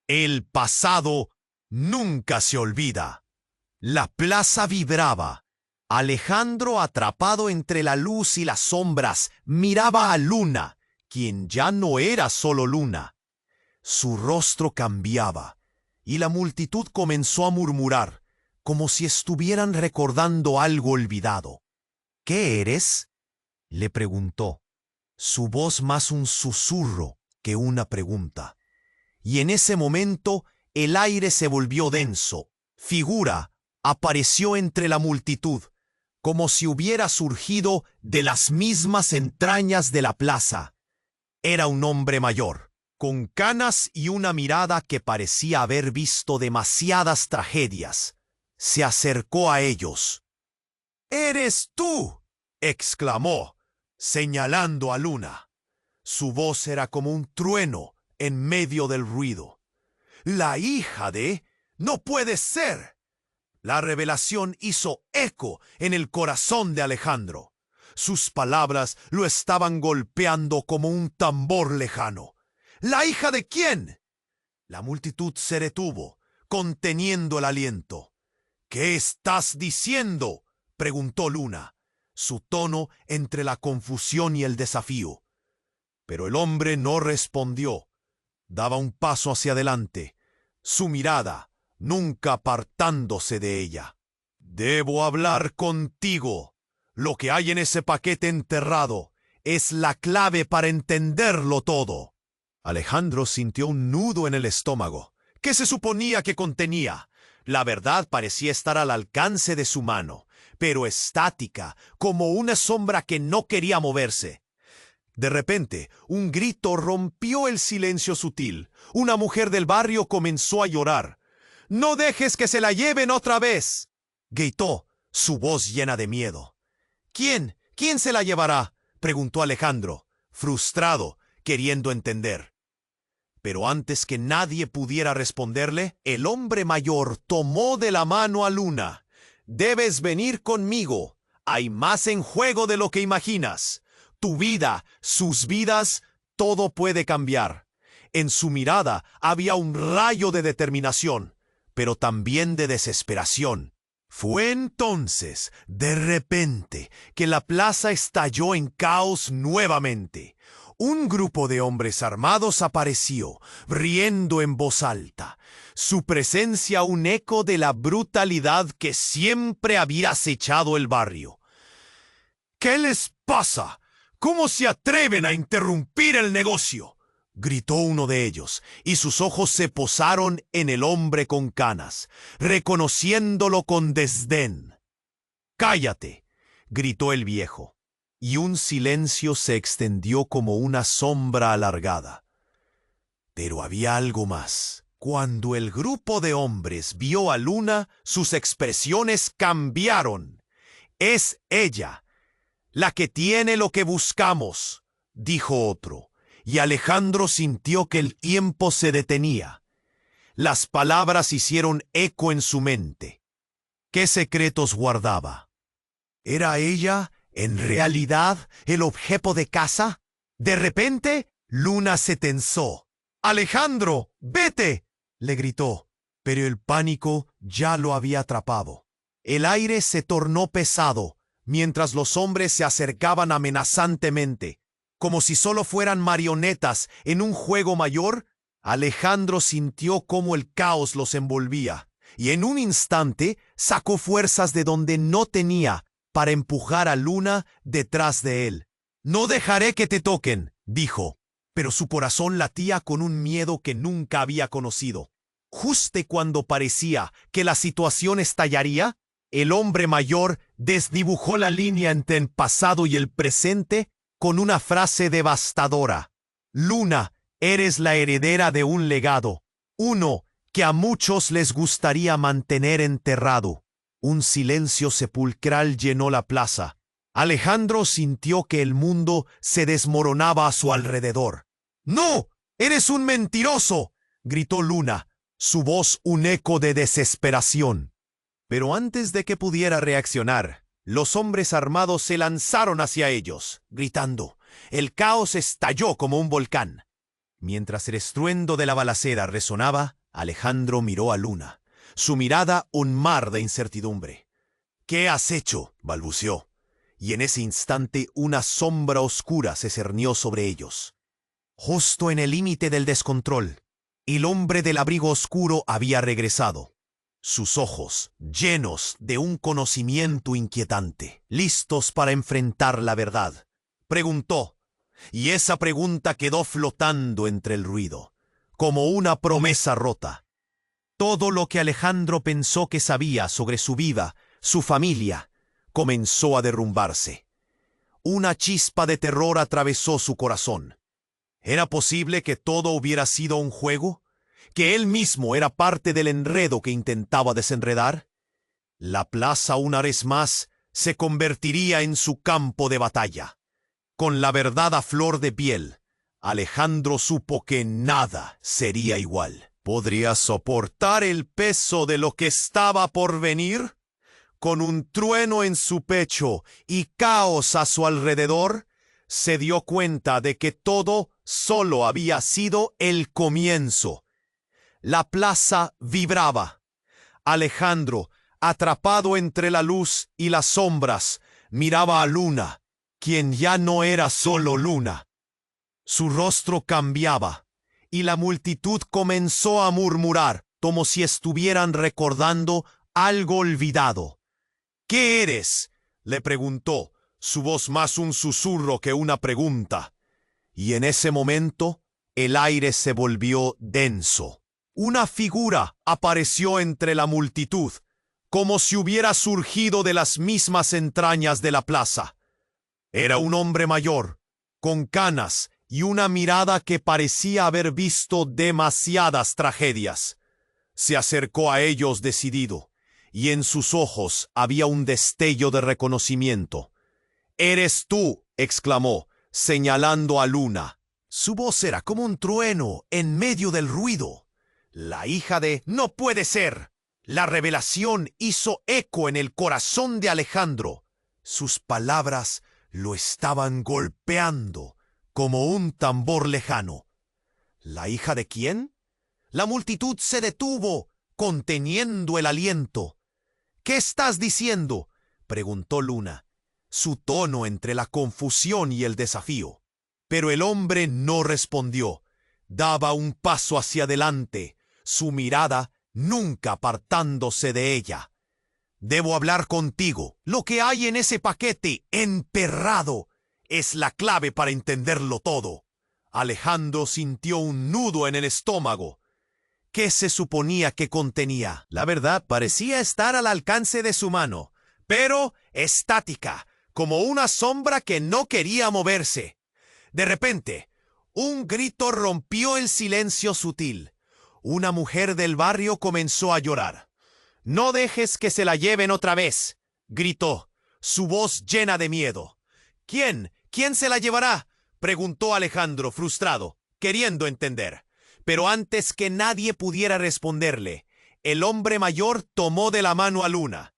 El pasado nunca se olvida. La plaza vibraba. Alejandro, atrapado entre la luz y las sombras, miraba a Luna, quien ya no era solo Luna. Su rostro cambiaba, y la multitud comenzó a murmurar, como si estuvieran recordando algo olvidado. ¿Qué eres?, le preguntó, su voz más un susurro que una pregunta. Y en ese momento el aire se volvió denso. Figura apareció entre la multitud, como si hubiera surgido de las mismas entrañas de la plaza. Era un hombre mayor, con canas y una mirada que parecía haber visto demasiadas tragedias. Se acercó a ellos. «¡Eres tú!», exclamó, señalando a Luna. Su voz era como un trueno en medio del ruido. «La hija de... ¡No puede ser!». La revelación hizo eco en el corazón de Alejandro. Sus palabras lo estaban golpeando como un tambor lejano. «¿La hija de quién?». La multitud se detuvo, conteniendo el aliento. «¿Qué estás diciendo?», preguntó Luna, su tono entre la confusión y el desafío. Pero el hombre no respondió. Daba un paso hacia adelante, su mirada nunca apartándose de ella. «Debo hablar contigo. Lo que hay en ese paquete enterrado es la clave para entenderlo todo». Alejandro sintió un nudo en el estómago. ¿Qué se suponía que contenía? La verdad parecía estar al alcance de su mano, pero estática, como una sombra que no quería moverse. De repente, un grito rompió el silencio sutil. Una mujer del barrio comenzó a llorar. «¡No dejes que se la lleven otra vez!», gritó, su voz llena de miedo. «¿Quién? ¿Quién se la llevará?», preguntó Alejandro, frustrado, queriendo entender. Pero antes que nadie pudiera responderle, el hombre mayor tomó de la mano a Luna. «Debes venir conmigo. Hay más en juego de lo que imaginas. Tu vida, sus vidas, todo puede cambiar». En su mirada había un rayo de determinación, pero también de desesperación. Fue entonces, de repente, que la plaza estalló en caos nuevamente. Un grupo de hombres armados apareció, riendo en voz alta. Su presencia un eco de la brutalidad que siempre había acechado el barrio. «¿Qué les pasa? ¿Cómo se atreven a interrumpir el negocio?», gritó uno de ellos, y sus ojos se posaron en el hombre con canas, reconociéndolo con desdén. «¡Cállate!», gritó el viejo, y un silencio se extendió como una sombra alargada. Pero había algo más. Cuando el grupo de hombres vio a Luna, sus expresiones cambiaron. «Es ella, la que tiene lo que buscamos», dijo otro, y Alejandro sintió que el tiempo se detenía. Las palabras hicieron eco en su mente. ¿Qué secretos guardaba? ¿Era ella, en realidad, el objeto de caza? De repente, Luna se tensó. «Alejandro, vete», le gritó, pero el pánico ya lo había atrapado. El aire se tornó pesado, mientras los hombres se acercaban amenazantemente. Como si solo fueran marionetas en un juego mayor, Alejandro sintió cómo el caos los envolvía, y en un instante sacó fuerzas de donde no tenía para empujar a Luna detrás de él. «No dejaré que te toquen», dijo, pero su corazón latía con un miedo que nunca había conocido. Justo cuando parecía que la situación estallaría, el hombre mayor desdibujó la línea entre el pasado y el presente con una frase devastadora. «Luna, eres la heredera de un legado, uno que a muchos les gustaría mantener enterrado». Un silencio sepulcral llenó la plaza. Alejandro sintió que el mundo se desmoronaba a su alrededor. «¡No! ¡Eres un mentiroso!», gritó Luna, su voz un eco de desesperación. Pero antes de que pudiera reaccionar, los hombres armados se lanzaron hacia ellos, gritando. El caos estalló como un volcán. Mientras el estruendo de la balacera resonaba, Alejandro miró a Luna, su mirada un mar de incertidumbre. «¿Qué has hecho?», balbuceó, y en ese instante una sombra oscura se cernió sobre ellos. Justo en el límite del descontrol, el hombre del abrigo oscuro había regresado. Sus ojos, llenos de un conocimiento inquietante, listos para enfrentar la verdad, preguntó, y esa pregunta quedó flotando entre el ruido, como una promesa rota. Todo lo que Alejandro pensó que sabía sobre su vida, su familia, comenzó a derrumbarse. Una chispa de terror atravesó su corazón. ¿Era posible que todo hubiera sido un juego? ¿Que él mismo era parte del enredo que intentaba desenredar? La plaza una vez más se convertiría en su campo de batalla. Con la verdad a flor de piel, Alejandro supo que nada sería igual. ¿Podría soportar el peso de lo que estaba por venir? Con un trueno en su pecho y caos a su alrededor, se dio cuenta de que todo solo había sido el comienzo. La plaza vibraba. Alejandro, atrapado entre la luz y las sombras, miraba a Luna, quien ya no era solo Luna. Su rostro cambiaba, y la multitud comenzó a murmurar, como si estuvieran recordando algo olvidado. «¿Qué eres?», le preguntó, su voz más un susurro que una pregunta. Y en ese momento, el aire se volvió denso. Una figura apareció entre la multitud, como si hubiera surgido de las mismas entrañas de la plaza. Era un hombre mayor, con canas y una mirada que parecía haber visto demasiadas tragedias. Se acercó a ellos decidido, y en sus ojos había un destello de reconocimiento. «¡Eres tú!», exclamó, señalando a Luna. Su voz era como un trueno en medio del ruido. La hija de «¡No puede ser!». La revelación hizo eco en el corazón de Alejandro. Sus palabras lo estaban golpeando como un tambor lejano. ¿La hija de quién? La multitud se detuvo, conteniendo el aliento. «¿Qué estás diciendo?», preguntó Luna, su tono entre la confusión y el desafío. Pero el hombre no respondió. Daba un paso hacia adelante, su mirada nunca apartándose de ella. «Debo hablar contigo. Lo que hay en ese paquete emperrado es la clave para entenderlo todo». Alejandro sintió un nudo en el estómago. ¿Qué se suponía que contenía? La verdad parecía estar al alcance de su mano, pero estática, como una sombra que no quería moverse. De repente, un grito rompió el silencio sutil. Una mujer del barrio comenzó a llorar. «No dejes que se la lleven otra vez», gritó, su voz llena de miedo. «¿Quién? ¿Quién se la llevará?», preguntó Alejandro, frustrado, queriendo entender. Pero antes que nadie pudiera responderle, el hombre mayor tomó de la mano a Luna.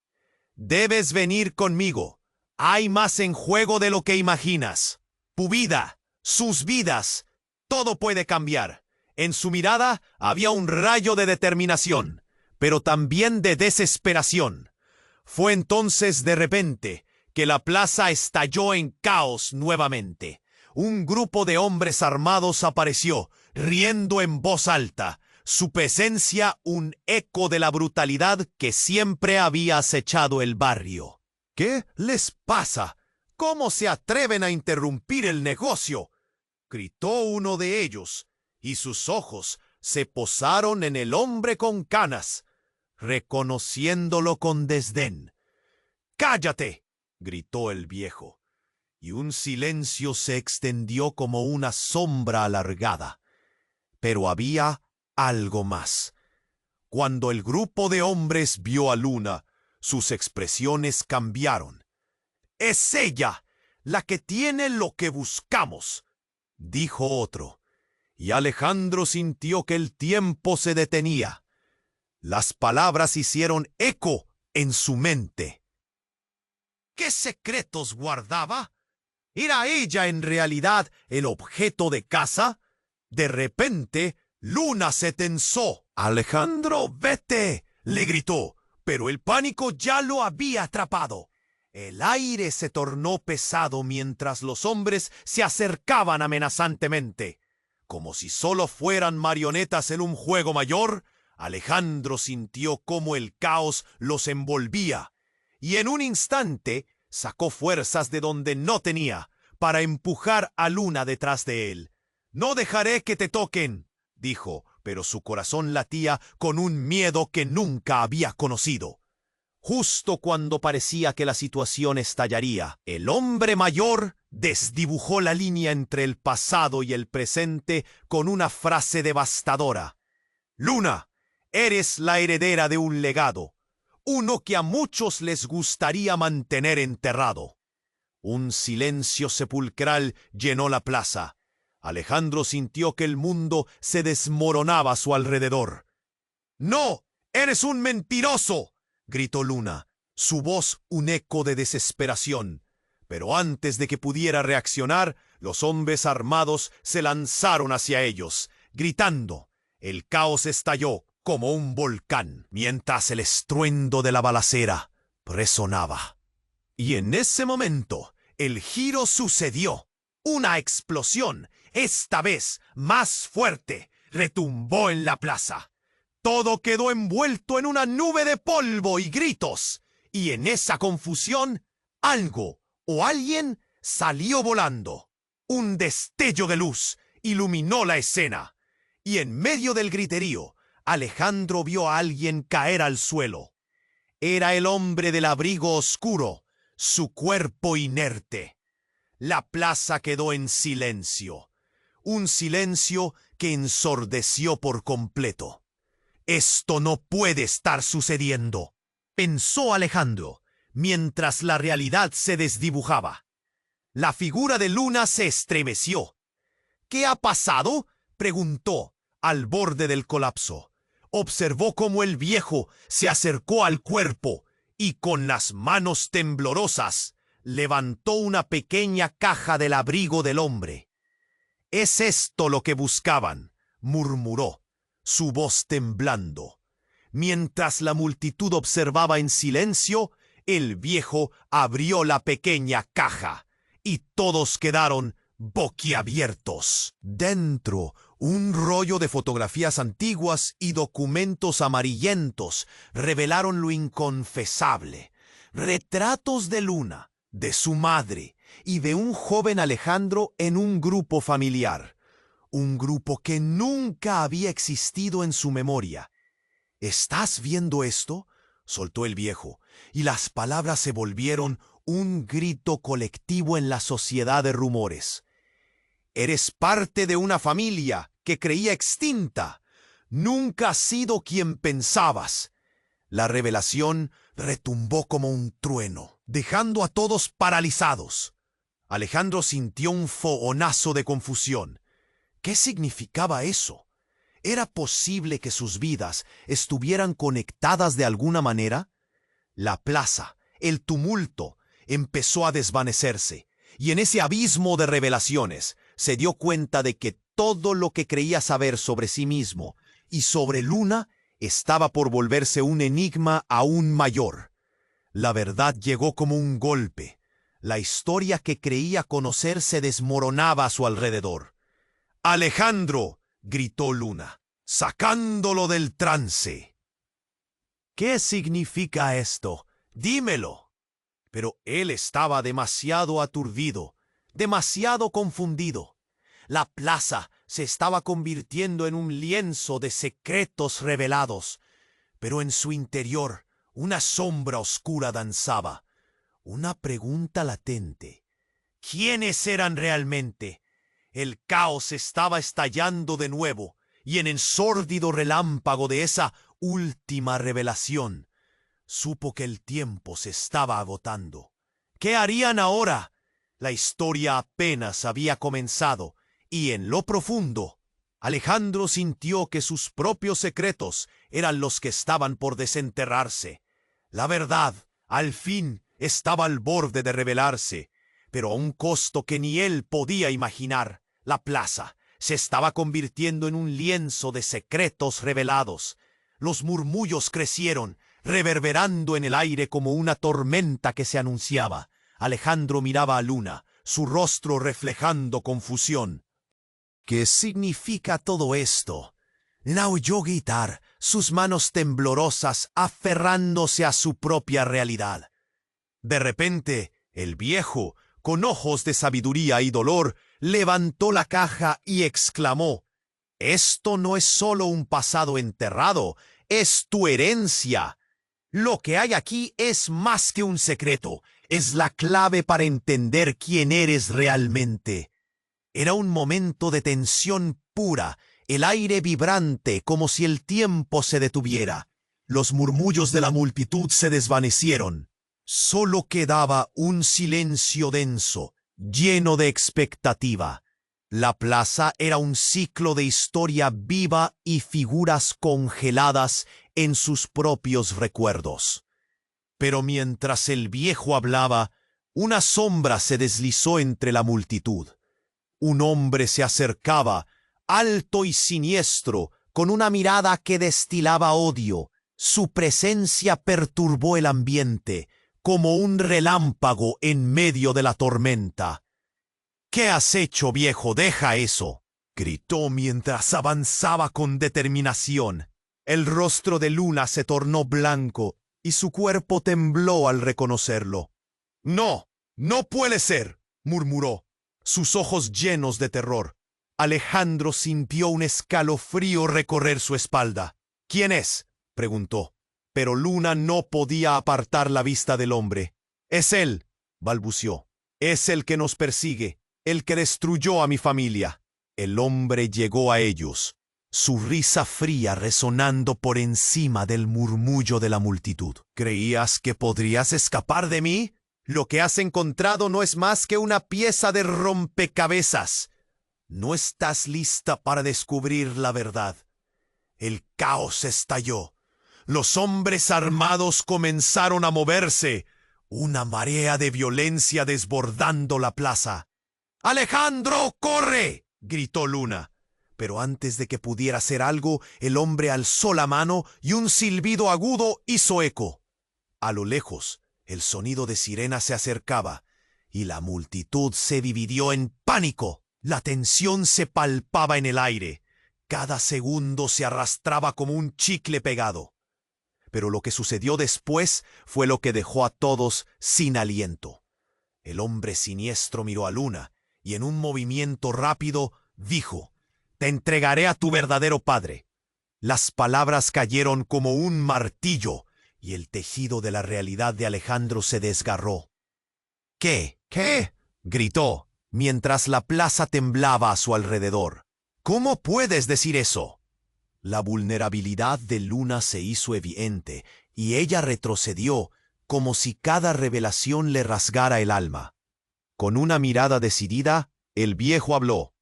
«Debes venir conmigo. Hay más en juego de lo que imaginas. Tu vida, sus vidas, todo puede cambiar. En su mirada había un rayo de determinación, pero también de desesperación. Fue entonces de repente que la plaza estalló en caos nuevamente. Un grupo de hombres armados apareció, riendo en voz alta, su presencia un eco de la brutalidad que siempre había acechado el barrio. ¿Qué les pasa? ¿Cómo se atreven a interrumpir el negocio?, gritó uno de ellos, y sus ojos se posaron en el hombre con canas, reconociéndolo con desdén. ¡Cállate!, gritó el viejo, y un silencio se extendió como una sombra alargada. Pero había algo más. Cuando el grupo de hombres vio a Luna, sus expresiones cambiaron. «¡Es ella, la que tiene lo que buscamos!», dijo otro, y Alejandro sintió que el tiempo se detenía. Las palabras hicieron eco en su mente. ¿Qué secretos guardaba? ¿Era ella en realidad el objeto de caza? De repente, Luna se tensó. «Alejandro, vete», le gritó, pero el pánico ya lo había atrapado. El aire se tornó pesado mientras los hombres se acercaban amenazantemente. Como si solo fueran marionetas en un juego mayor, Alejandro sintió cómo el caos los envolvía, y en un instante sacó fuerzas de donde no tenía para empujar a Luna detrás de él. «No dejaré que te toquen», dijo, pero su corazón latía con un miedo que nunca había conocido. Justo cuando parecía que la situación estallaría, el hombre mayor desdibujó la línea entre el pasado y el presente con una frase devastadora. «Luna, eres la heredera de un legado, uno que a muchos les gustaría mantener enterrado». Un silencio sepulcral llenó la plaza. Alejandro sintió que el mundo se desmoronaba a su alrededor. «¡No! ¡Eres un mentiroso!», gritó Luna, su voz un eco de desesperación. Pero antes de que pudiera reaccionar, los hombres armados se lanzaron hacia ellos, gritando. El caos estalló como un volcán, mientras el estruendo de la balacera resonaba. Y en ese momento, el giro sucedió. Una explosión, esta vez más fuerte, retumbó en la plaza. Todo quedó envuelto en una nube de polvo y gritos, y en esa confusión, algo o alguien salió volando. Un destello de luz iluminó la escena, y en medio del griterío, Alejandro vio a alguien caer al suelo. Era el hombre del abrigo oscuro, su cuerpo inerte. La plaza quedó en silencio, un silencio que ensordeció por completo. «Esto no puede estar sucediendo», pensó Alejandro, mientras la realidad se desdibujaba. La figura de Luna se estremeció. «¿Qué ha pasado?», preguntó, al borde del colapso. Observó cómo el viejo se acercó al cuerpo y con las manos temblorosas levantó una pequeña caja del abrigo del hombre. «¿Es esto lo que buscaban?», murmuró, su voz temblando. Mientras la multitud observaba en silencio, el viejo abrió la pequeña caja y todos quedaron boquiabiertos. Dentro, un rollo de fotografías antiguas y documentos amarillentos revelaron lo inconfesable. Retratos de Luna, de su madre y de un joven Alejandro en un grupo familiar. Un grupo que nunca había existido en su memoria. «¿Estás viendo esto?», soltó el viejo, y las palabras se volvieron un grito colectivo en la sociedad de rumores. «Eres parte de una familia que creía extinta. Nunca has sido quien pensabas». La revelación retumbó como un trueno, dejando a todos paralizados. Alejandro sintió un fogonazo de confusión. ¿Qué significaba eso? ¿Era posible que sus vidas estuvieran conectadas de alguna manera? La plaza, el tumulto, empezó a desvanecerse, y en ese abismo de revelaciones se dio cuenta de que todo lo que creía saber sobre sí mismo, y sobre Luna estaba por volverse un enigma aún mayor. La verdad llegó como un golpe. La historia que creía conocer se desmoronaba a su alrededor. «¡Alejandro!», gritó Luna, sacándolo del trance. «¿Qué significa esto? Dímelo». Pero él estaba demasiado aturdido, demasiado confundido. La plaza se estaba convirtiendo en un lienzo de secretos revelados, pero en su interior una sombra oscura danzaba. Una pregunta latente. ¿Quiénes eran realmente? El caos estaba estallando de nuevo, y en el sórdido relámpago de esa última revelación, supo que el tiempo se estaba agotando. ¿Qué harían ahora? La historia apenas había comenzado, y en lo profundo, Alejandro sintió que sus propios secretos eran los que estaban por desenterrarse. La verdad, al fin, estaba al borde de revelarse, pero a un costo que ni él podía imaginar. La plaza se estaba convirtiendo en un lienzo de secretos revelados. Los murmullos crecieron, reverberando en el aire como una tormenta que se anunciaba. Alejandro miraba a Luna, su rostro reflejando confusión. ¿Qué significa todo esto? La oyó gritar, sus manos temblorosas aferrándose a su propia realidad. De repente, el viejo, con ojos de sabiduría y dolor, levantó la caja y exclamó: «Esto no es solo un pasado enterrado, es tu herencia. Lo que hay aquí es más que un secreto, es la clave para entender quién eres realmente». Era un momento de tensión pura, el aire vibrante como si el tiempo se detuviera. Los murmullos de la multitud se desvanecieron. Solo quedaba un silencio denso, lleno de expectativa. La plaza era un ciclo de historia viva y figuras congeladas en sus propios recuerdos. Pero mientras el viejo hablaba, una sombra se deslizó entre la multitud. Un hombre se acercaba, alto y siniestro, con una mirada que destilaba odio. Su presencia perturbó el ambiente, como un relámpago en medio de la tormenta. «¿Qué has hecho, viejo? Deja eso», gritó mientras avanzaba con determinación. El rostro de Luna se tornó blanco y su cuerpo tembló al reconocerlo. «No, no puede ser», murmuró, sus ojos llenos de terror. Alejandro sintió un escalofrío recorrer su espalda. «¿Quién es?», preguntó. Pero Luna no podía apartar la vista del hombre. «Es él», balbució. «Es el que nos persigue, el que destruyó a mi familia». El hombre llegó a ellos, su risa fría resonando por encima del murmullo de la multitud. «¿Creías que podrías escapar de mí? Lo que has encontrado no es más que una pieza de rompecabezas. No estás lista para descubrir la verdad». El caos estalló. Los hombres armados comenzaron a moverse, una marea de violencia desbordando la plaza. «¡Alejandro, corre!», gritó Luna. Pero antes de que pudiera hacer algo, el hombre alzó la mano y un silbido agudo hizo eco. A lo lejos, el sonido de sirena se acercaba, y la multitud se dividió en pánico. La tensión se palpaba en el aire. Cada segundo se arrastraba como un chicle pegado. Pero lo que sucedió después fue lo que dejó a todos sin aliento. El hombre siniestro miró a Luna y en un movimiento rápido dijo: «Te entregaré a tu verdadero padre». Las palabras cayeron como un martillo y el tejido de la realidad de Alejandro se desgarró. «¿Qué? ¿Qué?», gritó, mientras la plaza temblaba a su alrededor. «¿Cómo puedes decir eso?». La vulnerabilidad de Luna se hizo evidente y ella retrocedió como si cada revelación le rasgara el alma. Con una mirada decidida, el viejo habló: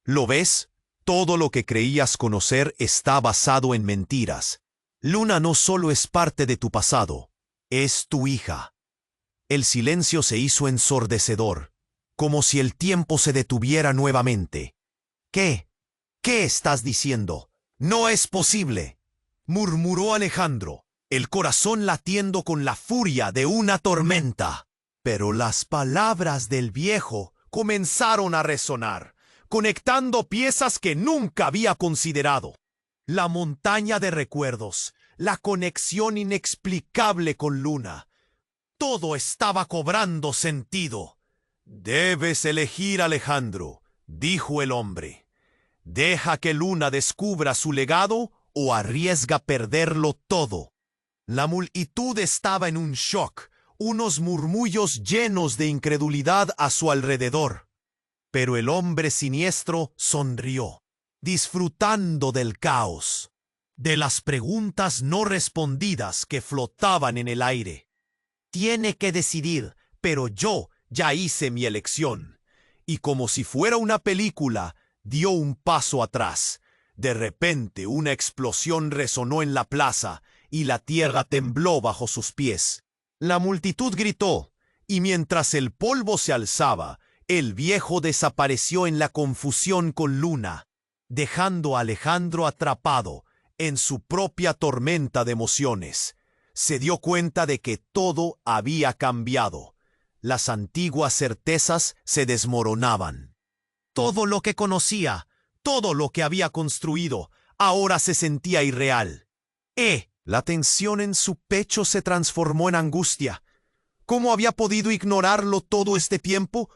«¿Lo ves? Todo lo que creías conocer está basado en mentiras. Luna no solo es parte de tu pasado, es tu hija». El silencio se hizo ensordecedor, como si el tiempo se detuviera nuevamente. «¿Qué?», ¿Qué estás diciendo? No es posible, murmuró Alejandro, el corazón latiendo con la furia de una tormenta. Pero las palabras del viejo comenzaron a resonar, conectando piezas que nunca había considerado. La montaña de recuerdos, la conexión inexplicable con Luna. Todo estaba cobrando sentido. Debes elegir, Alejandro, dijo el hombre. Deja que Luna descubra su legado o arriesga perderlo todo. La multitud estaba en un shock, unos murmullos llenos de incredulidad a su alrededor. Pero el hombre siniestro sonrió, disfrutando del caos, de las preguntas no respondidas que flotaban en el aire. Tiene que decidir, pero yo ya hice mi elección. Y como si fuera una película, dio un paso atrás. De repente una explosión resonó en la plaza y la tierra tembló bajo sus pies. La multitud gritó, y mientras el polvo se alzaba, el viejo desapareció en la confusión con Luna, dejando a Alejandro atrapado en su propia tormenta de emociones. Se dio cuenta de que todo había cambiado. Las antiguas certezas se desmoronaban. Todo lo que conocía, todo lo que había construido, ahora se sentía irreal. La tensión en su pecho se transformó en angustia. ¿Cómo había podido ignorarlo todo este tiempo?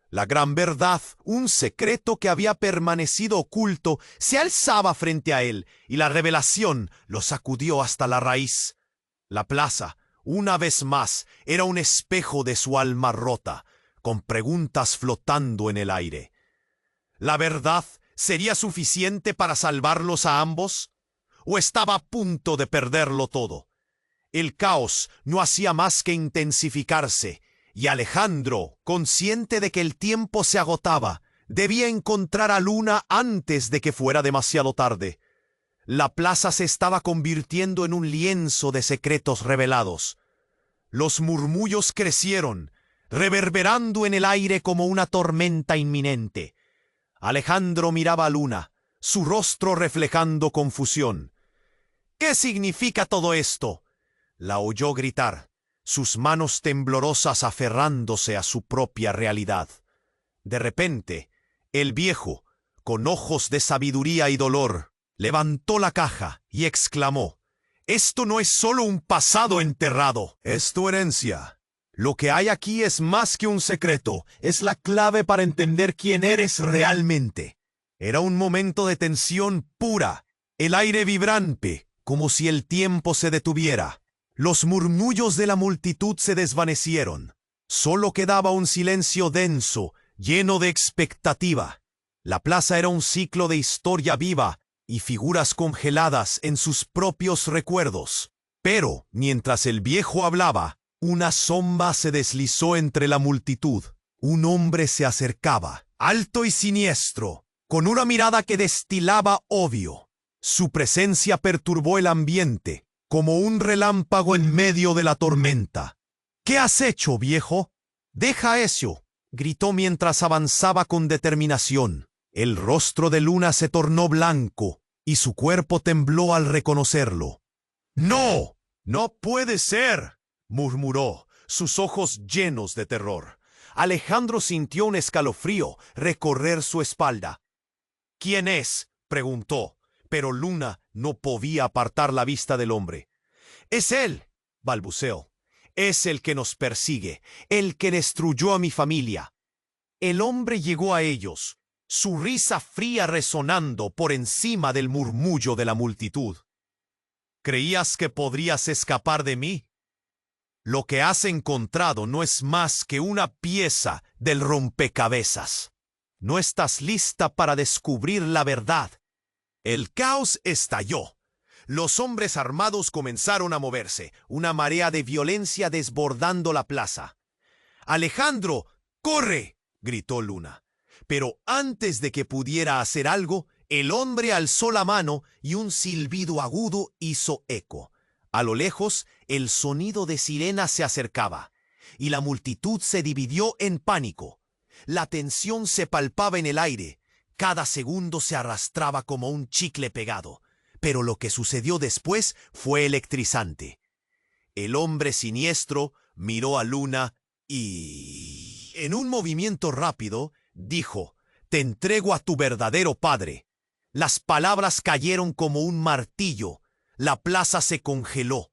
La gran verdad, un secreto que había permanecido oculto, se alzaba frente a él, y la revelación lo sacudió hasta la raíz. La plaza, una vez más, era un espejo de su alma rota, con preguntas flotando en el aire. ¿La verdad sería suficiente para salvarlos a ambos? ¿O estaba a punto de perderlo todo? El caos no hacía más que intensificarse, y Alejandro, consciente de que el tiempo se agotaba, debía encontrar a Luna antes de que fuera demasiado tarde. La plaza se estaba convirtiendo en un lienzo de secretos revelados. Los murmullos crecieron, reverberando en el aire como una tormenta inminente. Alejandro miraba a Luna, su rostro reflejando confusión. ¿Qué significa todo esto?, la oyó gritar, sus manos temblorosas aferrándose a su propia realidad. De repente, el viejo, con ojos de sabiduría y dolor, levantó la caja y exclamó: «Esto no es solo un pasado enterrado, es tu herencia. Lo que hay aquí es más que un secreto, es la clave para entender quién eres realmente». Era un momento de tensión pura, el aire vibrante, como si el tiempo se detuviera. Los murmullos de la multitud se desvanecieron. Solo quedaba un silencio denso, lleno de expectativa. La plaza era un ciclo de historia viva y figuras congeladas en sus propios recuerdos. Pero, mientras el viejo hablaba, una sombra se deslizó entre la multitud. Un hombre se acercaba, alto y siniestro, con una mirada que destilaba odio. Su presencia perturbó el ambiente, como un relámpago en medio de la tormenta. «¿Qué has hecho, viejo? Deja eso», gritó mientras avanzaba con determinación. El rostro de Luna se tornó blanco y su cuerpo tembló al reconocerlo. «¡No! ¡No puede ser!», murmuró, sus ojos llenos de terror. Alejandro sintió un escalofrío recorrer su espalda. «¿Quién es?», preguntó, pero Luna no podía apartar la vista del hombre. «Es él», balbuceó. «Es el que nos persigue, el que destruyó a mi familia». El hombre llegó a ellos, su risa fría resonando por encima del murmullo de la multitud. «¿Creías que podrías escapar de mí? Lo que has encontrado no es más que una pieza del rompecabezas. No estás lista para descubrir la verdad». El caos estalló. Los hombres armados comenzaron a moverse, una marea de violencia desbordando la plaza. «¡Alejandro, corre!», gritó Luna. Pero antes de que pudiera hacer algo, el hombre alzó la mano y un silbido agudo hizo eco. A lo lejos, el sonido de sirena se acercaba, y la multitud se dividió en pánico. La tensión se palpaba en el aire. Cada segundo se arrastraba como un chicle pegado, pero lo que sucedió después fue electrizante. El hombre siniestro miró a Luna y, en un movimiento rápido, dijo: «Te entrego a tu verdadero padre». Las palabras cayeron como un martillo. La plaza se congeló.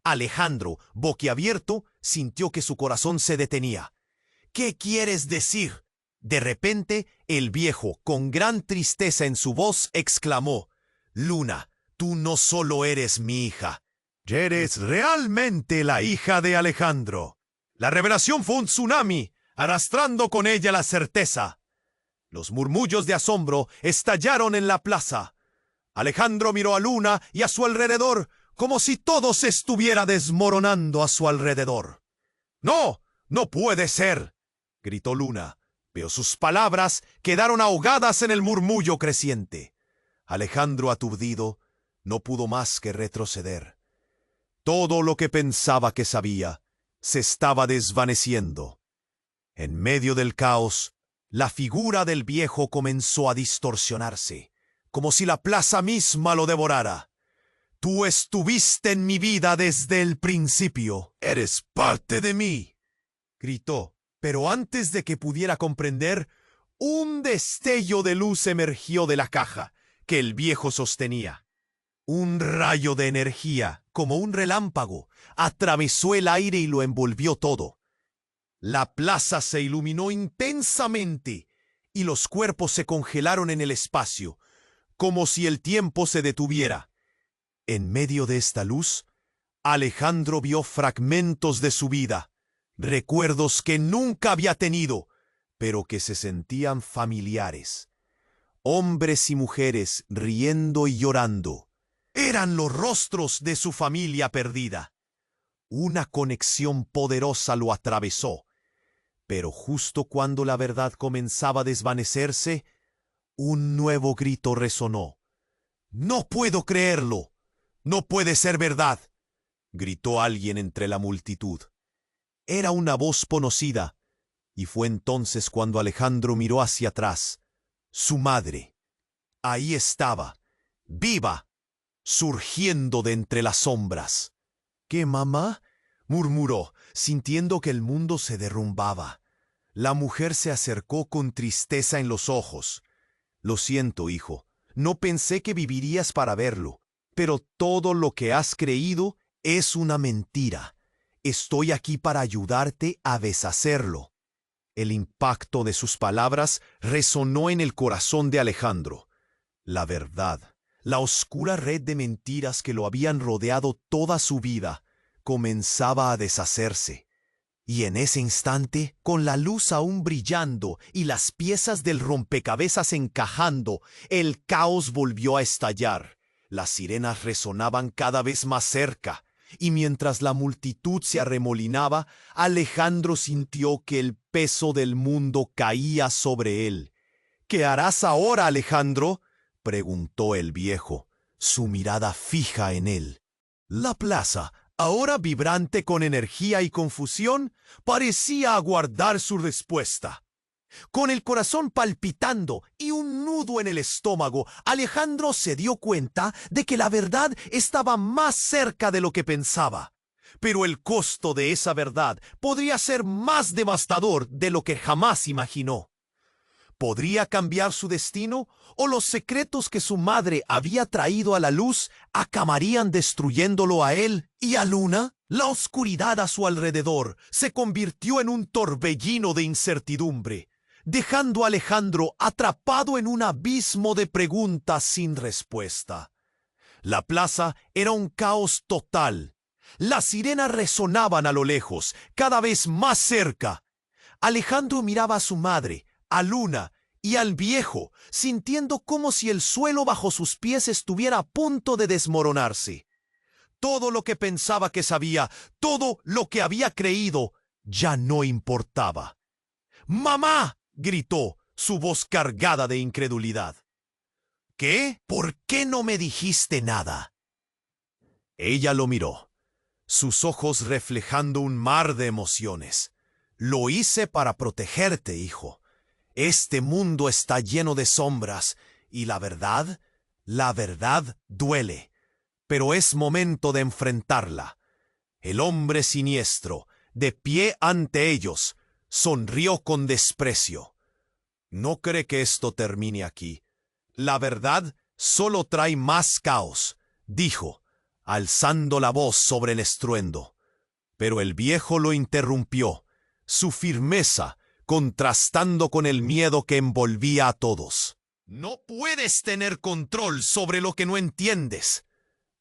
Alejandro, boquiabierto, sintió que su corazón se detenía. «¿Qué quieres decir?». De repente, el viejo, con gran tristeza en su voz, exclamó: «Luna, tú no solo eres mi hija, eres realmente la hija de Alejandro». La revelación fue un tsunami, arrastrando con ella la certeza. Los murmullos de asombro estallaron en la plaza. Alejandro miró a Luna y a su alrededor, como si todo se estuviera desmoronando a su alrededor. «¡No! ¡No puede ser!», gritó Luna, pero sus palabras quedaron ahogadas en el murmullo creciente. Alejandro, aturdido, no pudo más que retroceder. Todo lo que pensaba que sabía se estaba desvaneciendo. En medio del caos, la figura del viejo comenzó a distorsionarse, como si la plaza misma lo devorara. «Tú estuviste en mi vida desde el principio. Eres parte de mí», gritó. Pero antes de que pudiera comprender, un destello de luz emergió de la caja que el viejo sostenía. Un rayo de energía, como un relámpago, atravesó el aire y lo envolvió todo. La plaza se iluminó intensamente y los cuerpos se congelaron en el espacio, como si el tiempo se detuviera. En medio de esta luz, Alejandro vio fragmentos de su vida, recuerdos que nunca había tenido, pero que se sentían familiares. Hombres y mujeres riendo y llorando. Eran los rostros de su familia perdida. Una conexión poderosa lo atravesó. Pero justo cuando la verdad comenzaba a desvanecerse, un nuevo grito resonó. «¡No puedo creerlo! ¡No puede ser verdad!», gritó alguien entre la multitud. Era una voz conocida, y fue entonces cuando Alejandro miró hacia atrás. Su madre. Ahí estaba, viva, surgiendo de entre las sombras. «¿Qué, mamá?», murmuró, sintiendo que el mundo se derrumbaba. La mujer se acercó con tristeza en los ojos. «Lo siento, hijo, no pensé que vivirías para verlo, pero todo lo que has creído es una mentira. Estoy aquí para ayudarte a deshacerlo». El impacto de sus palabras resonó en el corazón de Alejandro. La verdad, la oscura red de mentiras que lo habían rodeado toda su vida, comenzaba a deshacerse. Y en ese instante, con la luz aún brillando y las piezas del rompecabezas encajando, el caos volvió a estallar. Las sirenas resonaban cada vez más cerca. Y mientras la multitud se arremolinaba, Alejandro sintió que el peso del mundo caía sobre él. «¿Qué harás ahora, Alejandro?», preguntó el viejo, su mirada fija en él. La plaza, ahora vibrante con energía y confusión, parecía aguardar su respuesta. Con el corazón palpitando y un nudo en el estómago, Alejandro se dio cuenta de que la verdad estaba más cerca de lo que pensaba. Pero el costo de esa verdad podría ser más devastador de lo que jamás imaginó. ¿Podría cambiar su destino o los secretos que su madre había traído a la luz acabarían destruyéndolo a él y a Luna? La oscuridad a su alrededor se convirtió en un torbellino de incertidumbre, dejando a Alejandro atrapado en un abismo de preguntas sin respuesta. La plaza era un caos total. Las sirenas resonaban a lo lejos, cada vez más cerca. Alejandro miraba a su madre, a Luna y al viejo, sintiendo como si el suelo bajo sus pies estuviera a punto de desmoronarse. Todo lo que pensaba que sabía, todo lo que había creído, ya no importaba. «¡Mamá!», gritó, su voz cargada de incredulidad. «¿Qué? ¿Por qué no me dijiste nada?». Ella lo miró, sus ojos reflejando un mar de emociones. «Lo hice para protegerte, hijo. Este mundo está lleno de sombras, y la verdad duele. Pero es momento de enfrentarla. El hombre siniestro, de pie ante ellos, sonrió con desprecio. No cree que esto termine aquí. La verdad solo trae más caos, dijo, alzando la voz sobre el estruendo. Pero el viejo lo interrumpió, su firmeza contrastando con el miedo que envolvía a todos. No puedes tener control sobre lo que no entiendes.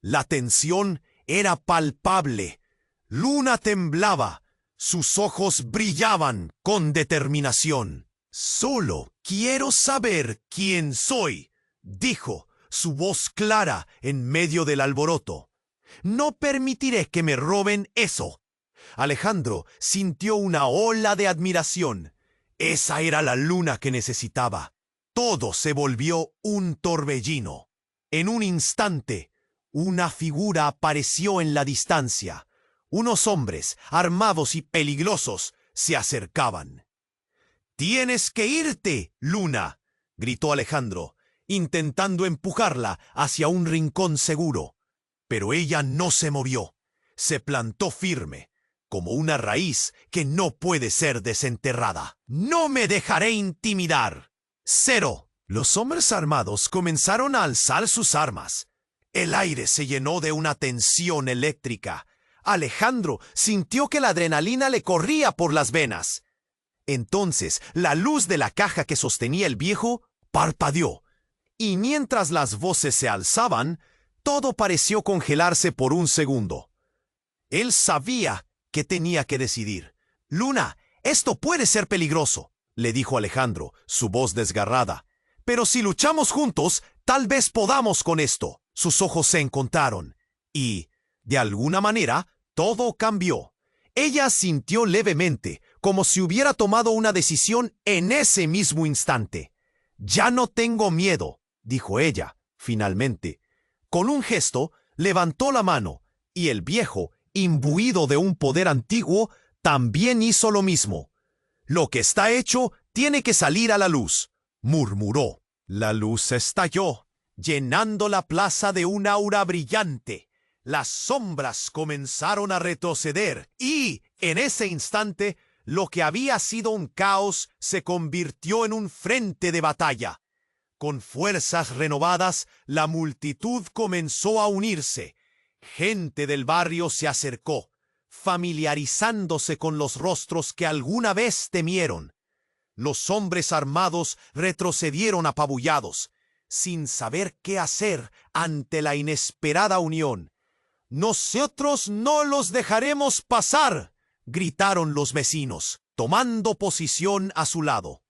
La tensión era palpable. Luna temblaba. Sus ojos brillaban con determinación. Solo quiero saber quién soy, dijo, su voz clara en medio del alboroto. No permitiré que me roben eso. Alejandro sintió una ola de admiración. Esa era la luna que necesitaba. Todo se volvió un torbellino. En un instante, una figura apareció en la distancia. Unos hombres, armados y peligrosos, se acercaban. «¡Tienes que irte, Luna!», gritó Alejandro, intentando empujarla hacia un rincón seguro. Pero ella no se movió. Se plantó firme, como una raíz que no puede ser desenterrada. «¡No me dejaré intimidar!». «¡Cero!». Los hombres armados comenzaron a alzar sus armas. El aire se llenó de una tensión eléctrica. Alejandro sintió que la adrenalina le corría por las venas. Entonces, la luz de la caja que sostenía el viejo parpadeó, y mientras las voces se alzaban, todo pareció congelarse por un segundo. Él sabía que tenía que decidir. «Luna, esto puede ser peligroso», le dijo Alejandro, su voz desgarrada. «Pero si luchamos juntos, tal vez podamos con esto». Sus ojos se encontraron, y, de alguna manera, todo cambió. Ella sintió levemente, como si hubiera tomado una decisión en ese mismo instante. «Ya no tengo miedo», dijo ella, finalmente. Con un gesto, levantó la mano, y el viejo, imbuido de un poder antiguo, también hizo lo mismo. «Lo que está hecho tiene que salir a la luz», murmuró. La luz estalló, llenando la plaza de un aura brillante. Las sombras comenzaron a retroceder y, en ese instante, lo que había sido un caos se convirtió en un frente de batalla. Con fuerzas renovadas, la multitud comenzó a unirse. Gente del barrio se acercó, familiarizándose con los rostros que alguna vez temieron. Los hombres armados retrocedieron apabullados, sin saber qué hacer ante la inesperada unión. «¡Nosotros no los dejaremos pasar!», gritaron los vecinos, tomando posición a su lado.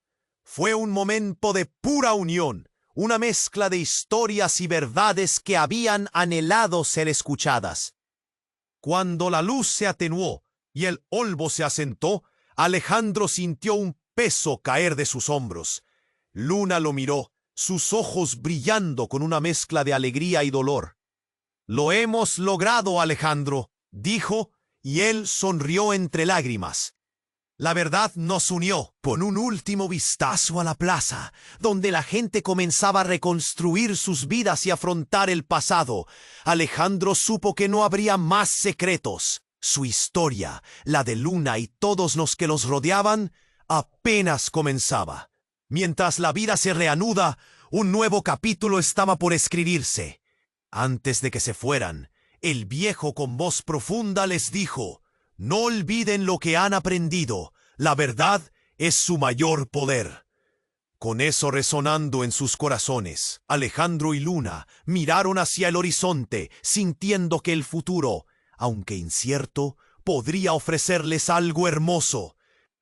Fue un momento de pura unión, una mezcla de historias y verdades que habían anhelado ser escuchadas. Cuando la luz se atenuó y el polvo se asentó, Alejandro sintió un peso caer de sus hombros. Luna lo miró, sus ojos brillando con una mezcla de alegría y dolor. «Lo hemos logrado, Alejandro», dijo, y él sonrió entre lágrimas. La verdad nos unió. Con un último vistazo a la plaza, donde la gente comenzaba a reconstruir sus vidas y afrontar el pasado, Alejandro supo que no habría más secretos. Su historia, la de Luna y todos los que los rodeaban, apenas comenzaba. Mientras la vida se reanuda, un nuevo capítulo estaba por escribirse. Antes de que se fueran, el viejo con voz profunda les dijo: «No olviden lo que han aprendido. La verdad es su mayor poder». Con eso resonando en sus corazones, Alejandro y Luna miraron hacia el horizonte, sintiendo que el futuro, aunque incierto, podría ofrecerles algo hermoso.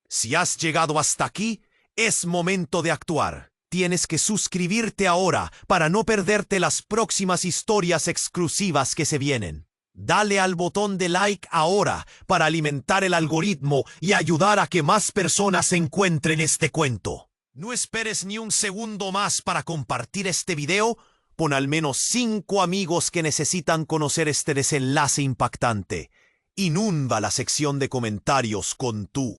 Si has llegado hasta aquí, es momento de actuar. Tienes que suscribirte ahora para no perderte las próximas historias exclusivas que se vienen. Dale al botón de like ahora para alimentar el algoritmo y ayudar a que más personas encuentren este cuento. No esperes ni un segundo más para compartir este video. Pon al menos 5 amigos que necesitan conocer este desenlace impactante. Inunda la sección de comentarios con tu